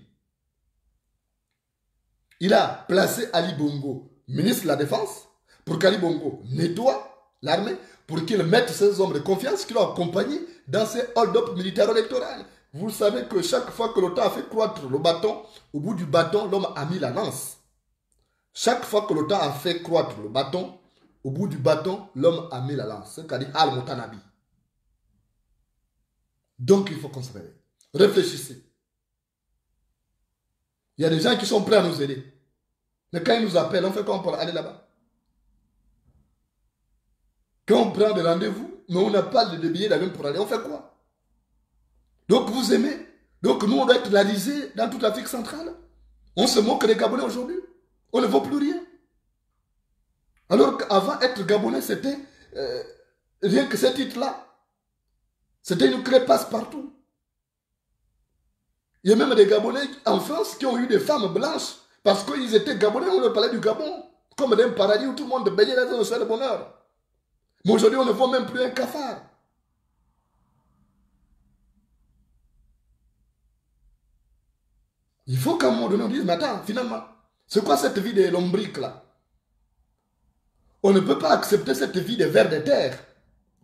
Il a placé Ali Bongo ministre de la Défense pour qu'Ali Bongo nettoie l'armée, pour qu'il mette ses hommes de confiance qui l'ont accompagné dans ces hold-up militaires électoraux. Vous savez que chaque fois que l'OTAN a fait croître le bâton, au bout du bâton, l'homme a mis la lance. Chaque fois que l'OTAN a fait croître le bâton, au bout du bâton, l'homme a mis la lance. C'est ce qu'a dit Al-Mutanabi. Donc il faut qu'on se réveille. Réfléchissez. Il y a des gens qui sont prêts à nous aider. Mais quand ils nous appellent, on fait quoi pour aller là-bas? Quand on prend des rendez-vous, mais on n'a pas de billets d'avion pour aller, on fait quoi? Donc vous aimez? Donc nous, on doit être la risée dans toute l'Afrique centrale. On se moque des Gabonais aujourd'hui. On ne vaut plus rien. Alors qu'avant, être Gabonais, c'était rien que ce titre-là. C'était une clé passe-partout. Il y a même des Gabonais en France qui ont eu des femmes blanches parce qu'ils étaient Gabonais, on leur parlait du Gabon. Comme d'un paradis où tout le monde baignait dans un océan de bonheur. Mais aujourd'hui, on ne voit même plus un cafard. Il faut qu'à un moment donné, on dise, mais attends, finalement, c'est quoi cette vie de lombrique là? On ne peut pas accepter cette vie de vers de terre.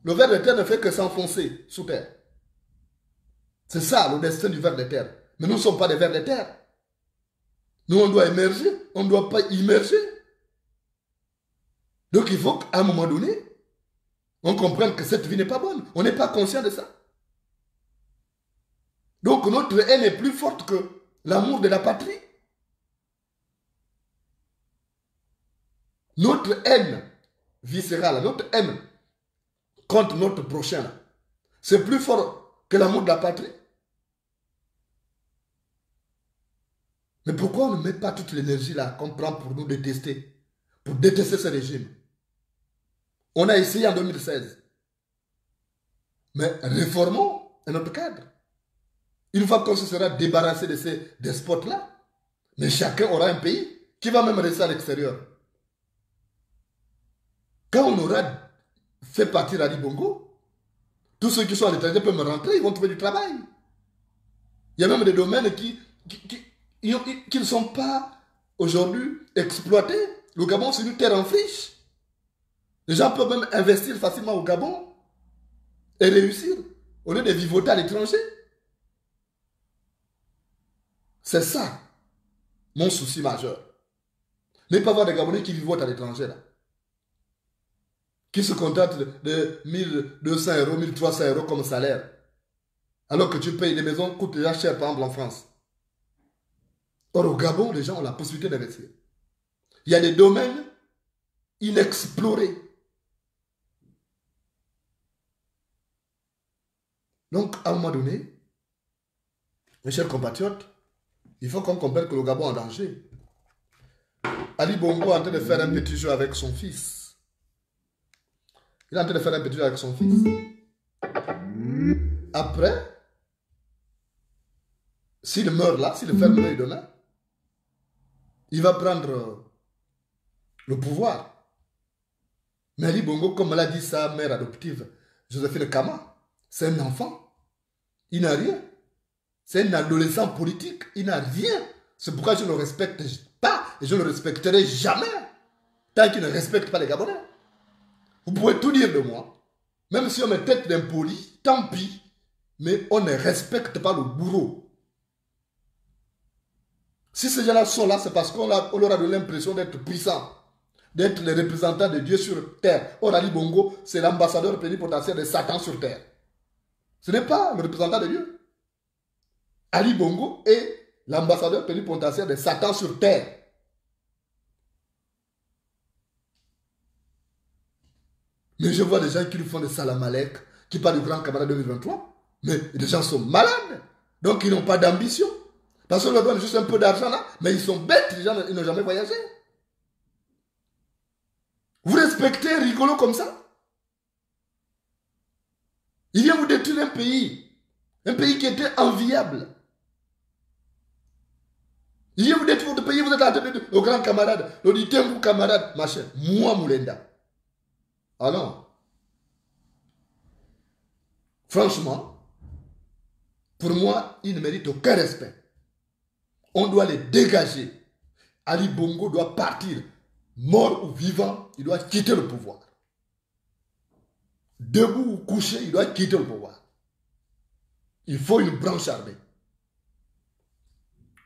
Le ver de terre ne fait que s'enfoncer sous terre. C'est ça le destin du ver de terre. Mais nous ne sommes pas des vers de terre. Nous, on doit émerger, on ne doit pas immerger. Donc il faut qu'à un moment donné, on comprenne que cette vie n'est pas bonne. On n'est pas conscient de ça. Donc notre haine est plus forte que l'amour de la patrie. Notre haine viscérale, notre haine contre notre prochain, c'est plus fort que l'amour de la patrie. Mais pourquoi on ne met pas toute l'énergie là qu'on prend pour nous détester, pour détester ce régime? On a essayé en 2016. Mais réformons notre cadre. Une fois qu'on se sera débarrassé de ces despotes-là, mais chacun aura un pays qui va même rester à l'extérieur. Quand on aura fait partir Ali Bongo, tous ceux qui sont à l'étranger peuvent me rentrer, ils vont trouver du travail. Il y a même des domaines qui ne sont pas aujourd'hui exploités. Le Gabon, c'est une terre en friche. Les gens peuvent même investir facilement au Gabon et réussir au lieu de vivoter à l'étranger. C'est ça mon souci majeur. Ne pas voir des Gabonais qui vivotent à l'étranger là, qui se contentent de 1200 euros, 1300 euros comme salaire, alors que tu payes, les maisons coûtent déjà cher par exemple en France. Or au Gabon, les gens ont la possibilité d'investir. Il y a des domaines inexplorés. Donc à un moment donné, mes chers compatriotes, il faut qu'on comprenne que le Gabon est en danger. Ali Bongo est en train de faire un petit jeu avec son fils. Il est en train de faire un petit jeu avec son fils. Après, s'il meurt là, s'il ferme l'œil demain, il va prendre le pouvoir. Mais Ali Bongo, comme l'a dit sa mère adoptive, Joséphine Kama, c'est un enfant. Il n'a rien. C'est un adolescent politique. Il n'a rien. C'est pourquoi je ne le respecte pas et je ne le respecterai jamais tant qu'il ne respecte pas les Gabonais. Vous pouvez tout dire de moi. Même si on me traite d'impoli, tant pis. Mais on ne respecte pas le bourreau. Si ces gens-là sont là, c'est parce qu'on leur a donné l'impression d'être puissants, d'être les représentants de Dieu sur terre. Or, Ali Bongo, c'est l'ambassadeur plénipotentiaire de Satan sur terre. Ce n'est pas le représentant de Dieu. Ali Bongo est l'ambassadeur plénipotentiaire de Satan sur terre. Mais je vois des gens qui lui font des salamalek, qui parlent du grand camarade 2023. Mais les gens sont malades. Donc ils n'ont pas d'ambition. Parce qu'on leur donne juste un peu d'argent là, mais ils sont bêtes, les gens ils n'ont jamais voyagé. Vous respectez un rigolo comme ça? Il vient vous détruire un pays qui était enviable. Il vient vous détruire votre pays, vous êtes en train de dire au grand camarade, l'auditeur camarade, machin. Moi, Moulenda. Ah non. Franchement, pour moi, il ne mérite aucun respect. On doit les dégager. Ali Bongo doit partir. Mort ou vivant, il doit quitter le pouvoir. Debout ou couché, il doit quitter le pouvoir. Il faut une branche armée.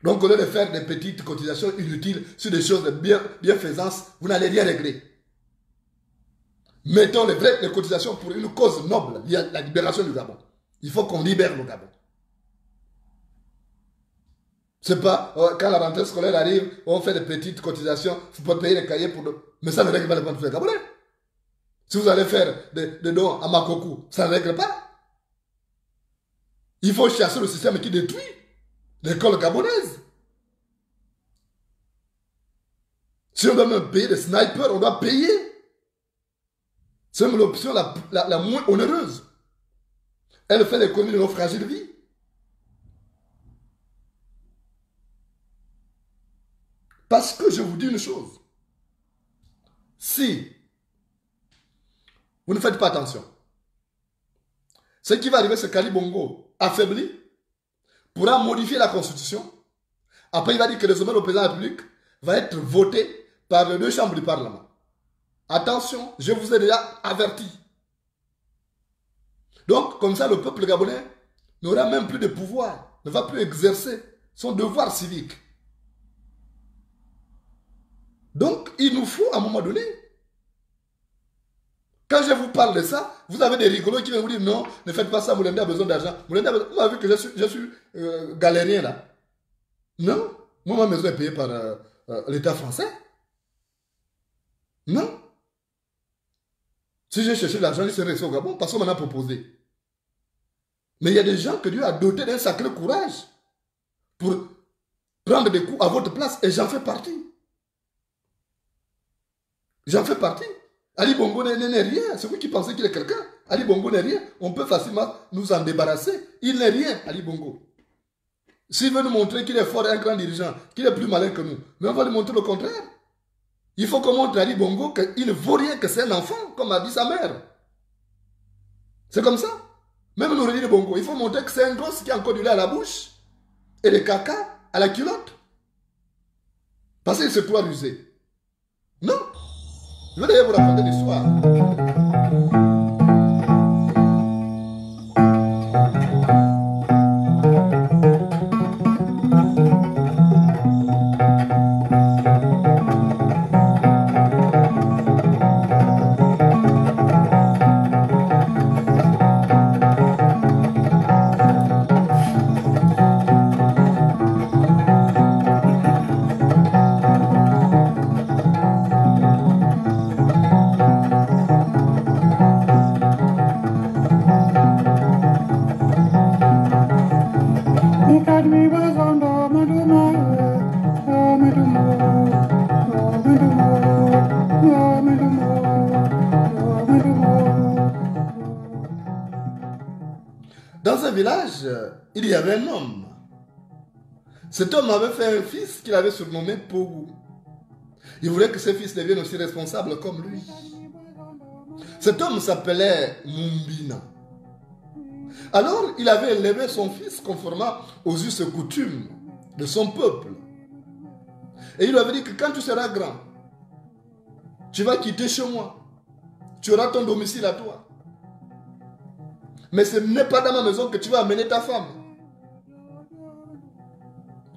Donc, au lieu de faire des petites cotisations inutiles sur des choses de bienfaisance, vous n'allez rien régler. Mettons les cotisations pour une cause noble, la libération du Gabon. Il faut qu'on libère le Gabon. C'est pas, quand la rentrée scolaire arrive, on fait des petites cotisations, il faut payer les cahiers pour... Mais ça ne règle pas les problèmes des Gabonais. Si vous allez faire des dons à Makoku, ça ne règle pas. Il faut chasser le système qui détruit l'école gabonaise. Si on doit même payer des snipers, on doit payer. C'est même l'option la moins onéreuse. Elle fait l'économie de nos fragiles vies. Parce que je vous dis une chose. Si vous ne faites pas attention, ce qui va arriver, c'est qu'Ali Bongo, affaibli, pourra modifier la Constitution. Après, il va dire que désormais, le président de la République va être voté par les deux chambres du Parlement. Attention, je vous ai déjà averti. Donc, comme ça, le peuple gabonais n'aura même plus de pouvoir, ne va plus exercer son devoir civique. Donc, il nous faut, à un moment donné, Quand je vous parle de ça, vous avez des rigolos qui vont vous dire non, ne faites pas ça, Moulende a besoin d'argent. Moulende a besoin... Vous avez vu que je suis galérien là. Non. Moi, ma maison est payée par l'État français. Non. Si j'ai cherché l'argent, il serait resté au Gabon parce qu'on m'en a proposé. Mais il y a des gens que Dieu a dotés d'un sacré courage pour prendre des coups à votre place et j'en fais partie. J'en fais partie. Ali Bongo n'est rien. C'est vous qui pensez qu'il est quelqu'un. Ali Bongo n'est rien. On peut facilement nous en débarrasser. Il n'est rien, Ali Bongo. S'il veut nous montrer qu'il est fort et un grand dirigeant, qu'il est plus malin que nous, mais on va lui montrer le contraire. Il faut qu'on montre à Ali Bongo qu'il ne vaut rien, que c'est un enfant, comme a dit sa mère. C'est comme ça. Même nous redit Bongo, il faut montrer que c'est un gosse qui a encore du lait à la bouche et des caca à la culotte. Parce qu'il se croit rusé. Non. Je vais d'ailleurs vous raconter l'histoire. Dans un village, il y avait un homme. Cet homme avait fait un fils qu'il avait surnommé Pogu. Il voulait que ses fils deviennent aussi responsables comme lui. Cet homme s'appelait Mumbina. Alors, il avait élevé son fils conformément aux us et coutumes de son peuple. Et il lui avait dit que quand tu seras grand, tu vas quitter chez moi. Tu auras ton domicile à toi. Mais ce n'est pas dans ma maison que tu vas amener ta femme.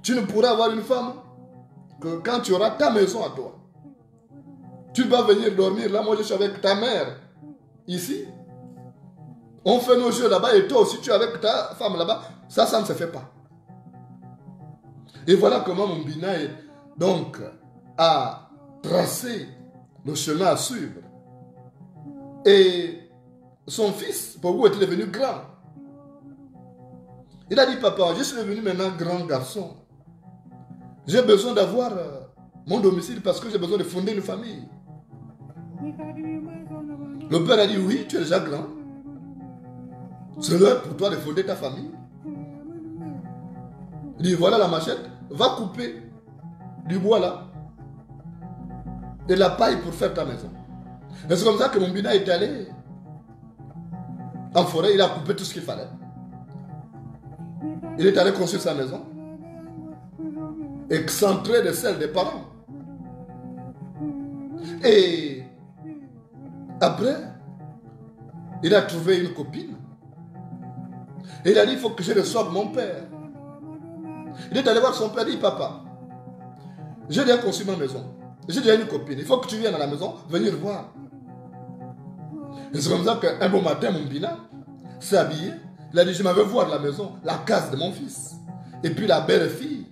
Tu ne pourras avoir une femme que quand tu auras ta maison à toi. Tu vas venir dormir là, moi je suis avec ta mère ici. On fait nos jeux là-bas et toi aussi tu es avec ta femme là-bas. Ça ne se fait pas. Et voilà comment Mumbina donc a tracé le chemin à suivre. Et son fils, Pogu, était devenu grand. Il a dit, papa, je suis devenu maintenant grand garçon. J'ai besoin d'avoir mon domicile parce que j'ai besoin de fonder une famille. Le père a dit, oui, tu es déjà grand. C'est l'heure pour toi de fonder ta famille. Il dit, voilà la machette, va couper du bois là, de la paille pour faire ta maison. Et c'est comme ça que Mumbina est allé en forêt, il a coupé tout ce qu'il fallait. Il est allé construire sa maison, excentré de celle des parents. Et après, il a trouvé une copine. Et il a dit, il faut que je reçoive mon père. Il est allé voir son père, il dit, papa, j'ai déjà construit ma maison. J'ai déjà une copine. Il faut que tu viennes à la maison, venir voir. Et c'est comme ça qu'un bon matin, Mumbina s'est habillé. Il a dit, je m'en vais voir la maison, la case de mon fils. Et puis la belle fille.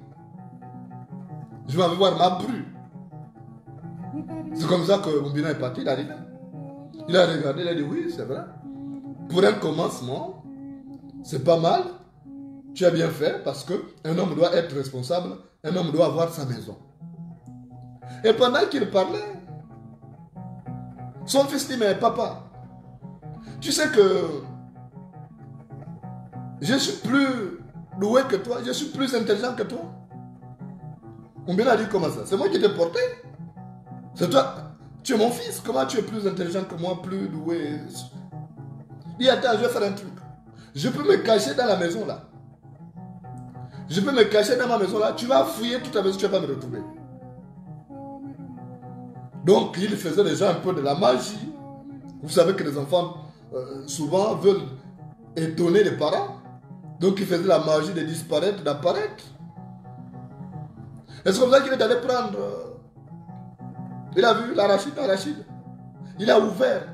Je m'en vais voir ma bru. C'est comme ça que Mumbina est parti. Il a regardé, il a dit, oui, c'est vrai. Pour un commencement, c'est pas mal. Tu as bien fait parce qu'un homme doit être responsable. Un homme doit avoir sa maison. Et pendant qu'il parlait, son fils dit, mais papa, tu sais que je suis plus doué que toi, je suis plus intelligent que toi. Mumbina a dit, comment ça? C'est moi qui t'ai porté. C'est toi, tu es mon fils, comment tu es plus intelligent que moi, plus doué? Il dit, attends, je vais faire un truc. Je peux me cacher dans la maison là. Je peux me cacher dans ma maison là. Tu vas fouiller toute la maison, tu ne vas pas me retrouver. Donc, il faisait déjà un peu de la magie. Vous savez que les enfants, souvent, veulent étonner les parents. Donc, il faisait la magie de disparaître, d'apparaître. Et c'est comme ça qu'il est allé prendre... il a vu l'arachide. Il a ouvert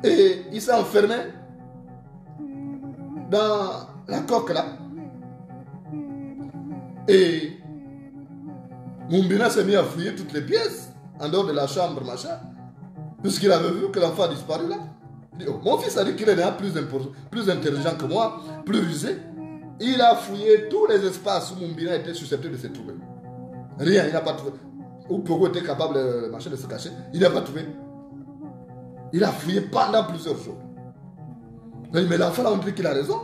Et il s'est enfermé dans la coque là. Et Moumbina s'est mis à fouiller toutes les pièces, en dehors de la chambre, machin, puisqu'il avait vu que l'enfant a disparu là. Il dit, oh, mon fils a dit qu'il est plus intelligent que moi, plus rusé. Il a fouillé tous les espaces où Moumbina était susceptible de se trouver. Rien, il n'a pas trouvé. Où Pogo était capable de se cacher, il n'a pas trouvé. Il a fouillé pendant plusieurs jours. Mais l'enfant a montré qu'il a raison.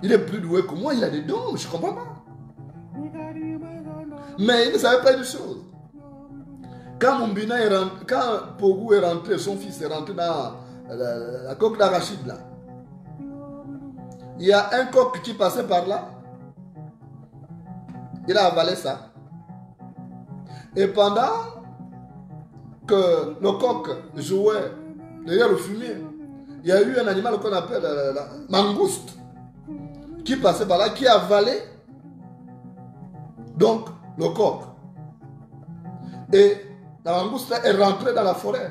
Il est plus doué que moi, il a des dons, je ne comprends pas. Mais il ne savait pas une chose. Quand Moumbina est rentré, quand Pogo est rentré, son fils est rentré dans la coque d'arachide là. Il y a un coq qui passait par là. Il a avalé ça. Et pendant que le coq jouait derrière le fumier, il y a eu un animal qu'on appelle la mangouste qui passait par là, qui a avalé donc le coq. Et la mangouste est rentrée dans la forêt.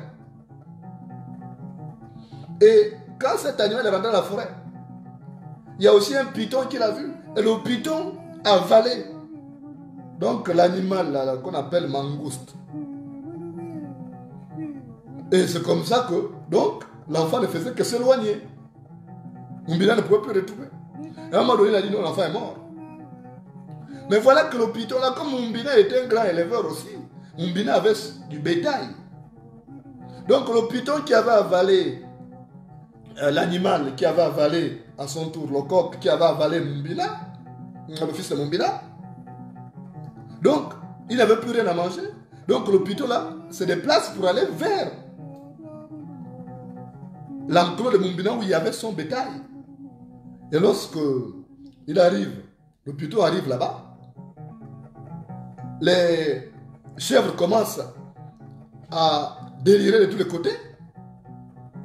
Et quand cet animal est rentré dans la forêt, il y a aussi un python qui l'a vu. Et le python a avalé donc l'animal qu'on appelle mangouste. Et c'est comme ça que donc l'enfant ne faisait que s'éloigner. Moumbina ne pouvait plus le retrouver. Et à un moment donné, il a dit non, l'enfant est mort. Mais voilà que le python là, comme Moumbina était un grand éleveur aussi, Moumbina avait du bétail. Donc le python qui avait avalé l'animal, qui avait avalé à son tour le coq, qui avait avalé Moumbina, le fils de Moumbina, donc il n'avait plus rien à manger. Donc le python là se déplace pour aller vers l'enclos de Moumbina où il y avait son bétail. Et lorsque il arrive, le python arrive là-bas, les chèvres commencent à délirer de tous les côtés.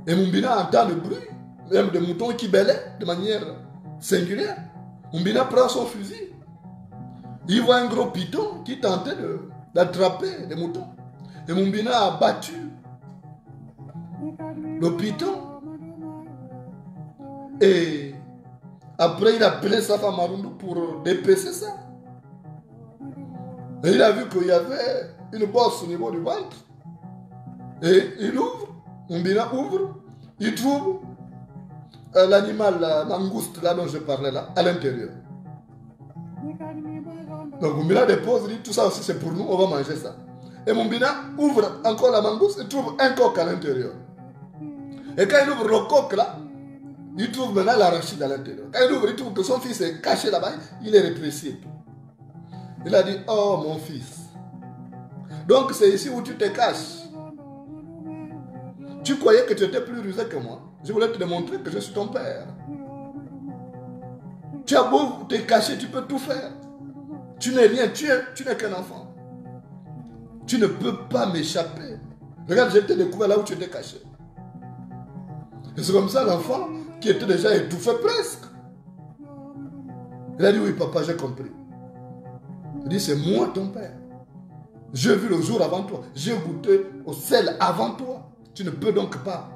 Et Moumbina entend le bruit, même des moutons qui bêlaient de manière singulière. Moumbina prend son fusil. Il voit un gros python qui tentait d'attraper les moutons. Et Moumbina a battu le python. Et après, il a appelé sa femme Marundu pour dépecer ça. Et il a vu qu'il y avait une bosse au niveau du ventre. Et il ouvre. Moumbina ouvre. Il trouve l'animal, la mangouste là dont je parlais là, à l'intérieur. Donc Moumbina dépose, dit tout ça aussi c'est pour nous, on va manger ça. Et Moumbina ouvre encore la mangouste et trouve un coq à l'intérieur. Et quand il ouvre le coq là, il trouve maintenant l'arachide à l'intérieur. Quand il ouvre, il trouve que son fils est caché là-bas, il est rétréci. Il a dit, oh mon fils. Donc c'est ici où tu te caches. Tu croyais que tu étais plus rusé que moi. Je voulais te démontrer que je suis ton père. Tu as beau te cacher, tu peux tout faire. Tu n'es rien, tu n'es qu'un enfant. Tu ne peux pas m'échapper. Regarde, je t'ai découvert là où tu étais caché. Et c'est comme ça l'enfant, qui était déjà étouffé presque. Il a dit, oui papa, j'ai compris. Il dit, c'est moi ton père. J'ai vu le jour avant toi. J'ai goûté au sel avant toi. Tu ne peux donc pas.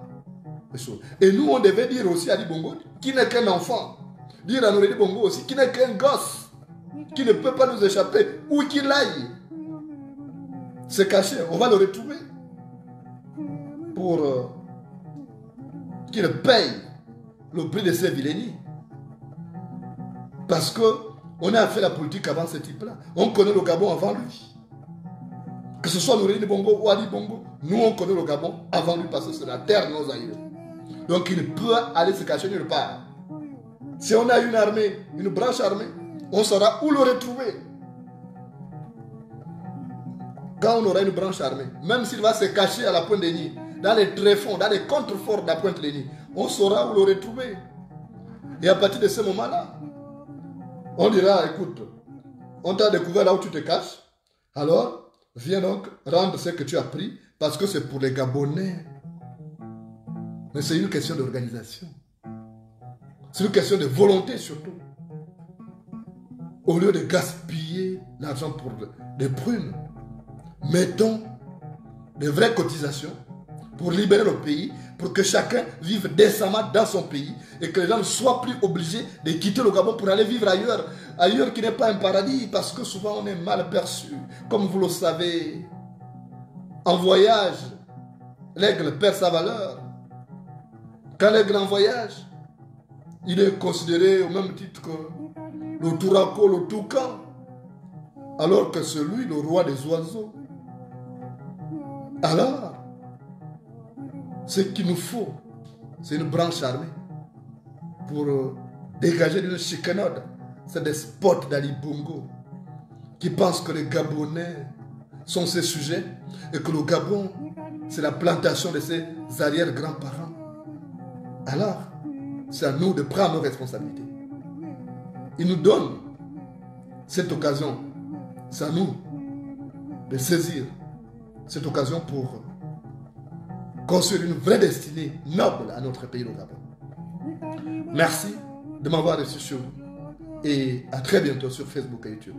Et nous, on devait dire aussi à Dibongo, qui n'est qu'un enfant. Dire à Nouré Dibongo aussi, qui n'est qu'un gosse. Qui ne peut pas nous échapper. Où qu'il aille. Se cacher. On va le retrouver. Pour qu'il paye le prix de ses vilainies. Parce qu'on a fait la politique avant ce type-là. On connaît le Gabon avant lui. Que ce soit Nouré Bongo ou Ali Bongo, nous on connaît le Gabon avant lui parce que c'est la terre de nos aïeux. Donc il ne peut aller se cacher nulle part. Si on a une armée, une branche armée, on saura où le retrouver. Quand on aura une branche armée, même s'il va se cacher à la Pointe-des-Nids, dans les tréfonds, dans les contreforts de la Pointe-des-Nids, on saura où le retrouver. Et à partir de ce moment-là, on dira, écoute, on t'a découvert là où tu te caches, alors viens donc rendre ce que tu as pris, parce que c'est pour les Gabonais. Mais c'est une question d'organisation. C'est une question de volonté surtout. Au lieu de gaspiller l'argent pour des prunes, mettons des vraies cotisations pour libérer le pays, pour que chacun vive décemment dans son pays et que les gens ne soient plus obligés de quitter le Gabon pour aller vivre ailleurs, ailleurs qui n'est pas un paradis, parce que souvent on est mal perçu. Comme vous le savez, en voyage, l'aigle perd sa valeur. Quand l'aigle en voyage, il est considéré au même titre que le touraco, le toucan, alors que c'est lui le roi des oiseaux. Alors, ce qu'il nous faut, c'est une branche armée pour dégager d'une chicanade. C'est des spots d'Ali Bongo qui pensent que les Gabonais sont ses sujets et que le Gabon, c'est la plantation de ses arrière-grands-parents. Alors, c'est à nous de prendre nos responsabilités. Il nous donne cette occasion. C'est à nous de saisir cette occasion pour construire une vraie destinée noble à notre pays, le Gabon. Merci de m'avoir reçu chez vous et à très bientôt sur Facebook et YouTube.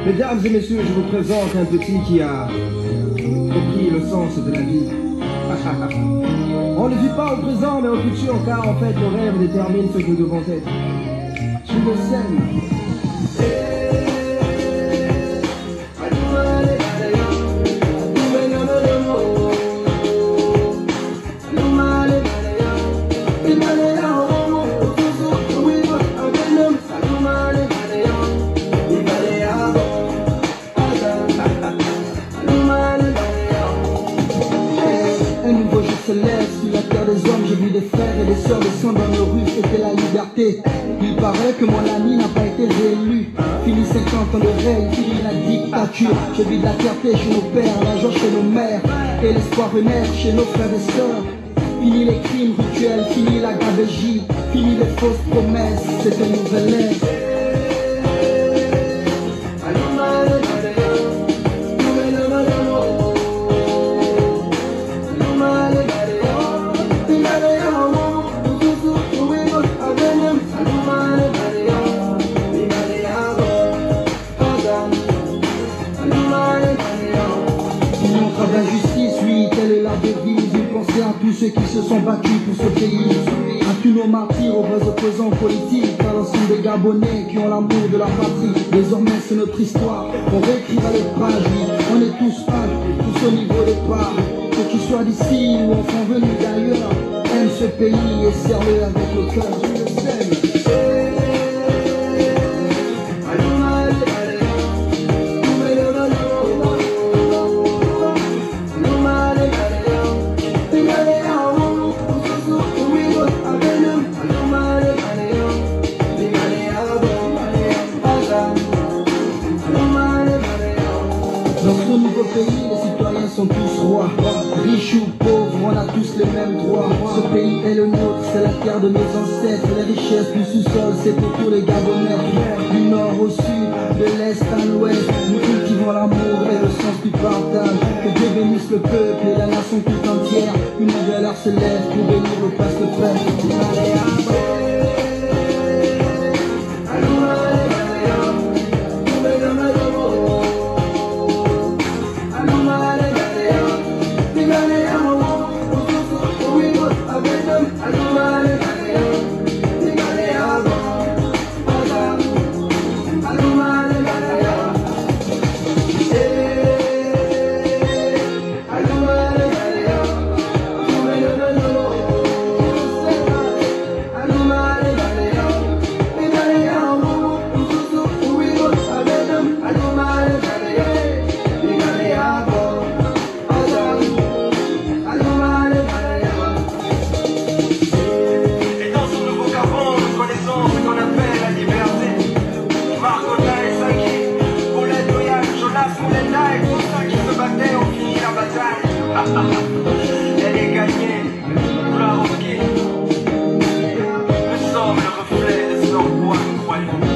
Mesdames et messieurs, je vous présente un petit qui a compris le sens de la vie. On ne vit pas au présent mais au futur, car en fait le rêve détermine ce que nous devons être. Je vous sème. Sur la terre des hommes, j'ai vu des frères et des sœurs descendre dans nos rues, c'était la liberté. Il paraît que mon ami n'a pas été réélu. Fini 50 ans de règne, fini la dictature. J'ai vu de la fierté chez nos pères, la joie chez nos mères, et l'espoir renaître chez nos frères et sœurs. Fini les crimes rituels, fini la gabegie, fini les fausses promesses, c'est une nouvelle ère. À tous ceux qui se sont battus pour ce pays, à tous nos martyrs, aux vrais opposants politiques, à l'ensemble des Gabonais qui ont l'amour de la patrie. Désormais c'est notre histoire, on réécrira les pages, oui. On est tous tous au niveau des parts. Que tu sois d'ici ou enfant venu d'ailleurs, aime ce pays et serre-le avec le cœur. Je le sème. on a tous les mêmes droits. Ce pays est le nôtre, c'est la terre de nos ancêtres. Les richesses du sous-sol, c'est pour tous les Gabonais. Du nord au sud, de l'est à l'ouest, nous cultivons l'amour et le sens du partage. Que Dieu bénisse le peuple et la nation tout entière. Une nouvelle heure se lève pour bénir le passe de Elle est gagnée, gloire au king. Nous sommes le reflet de son roi, croyons.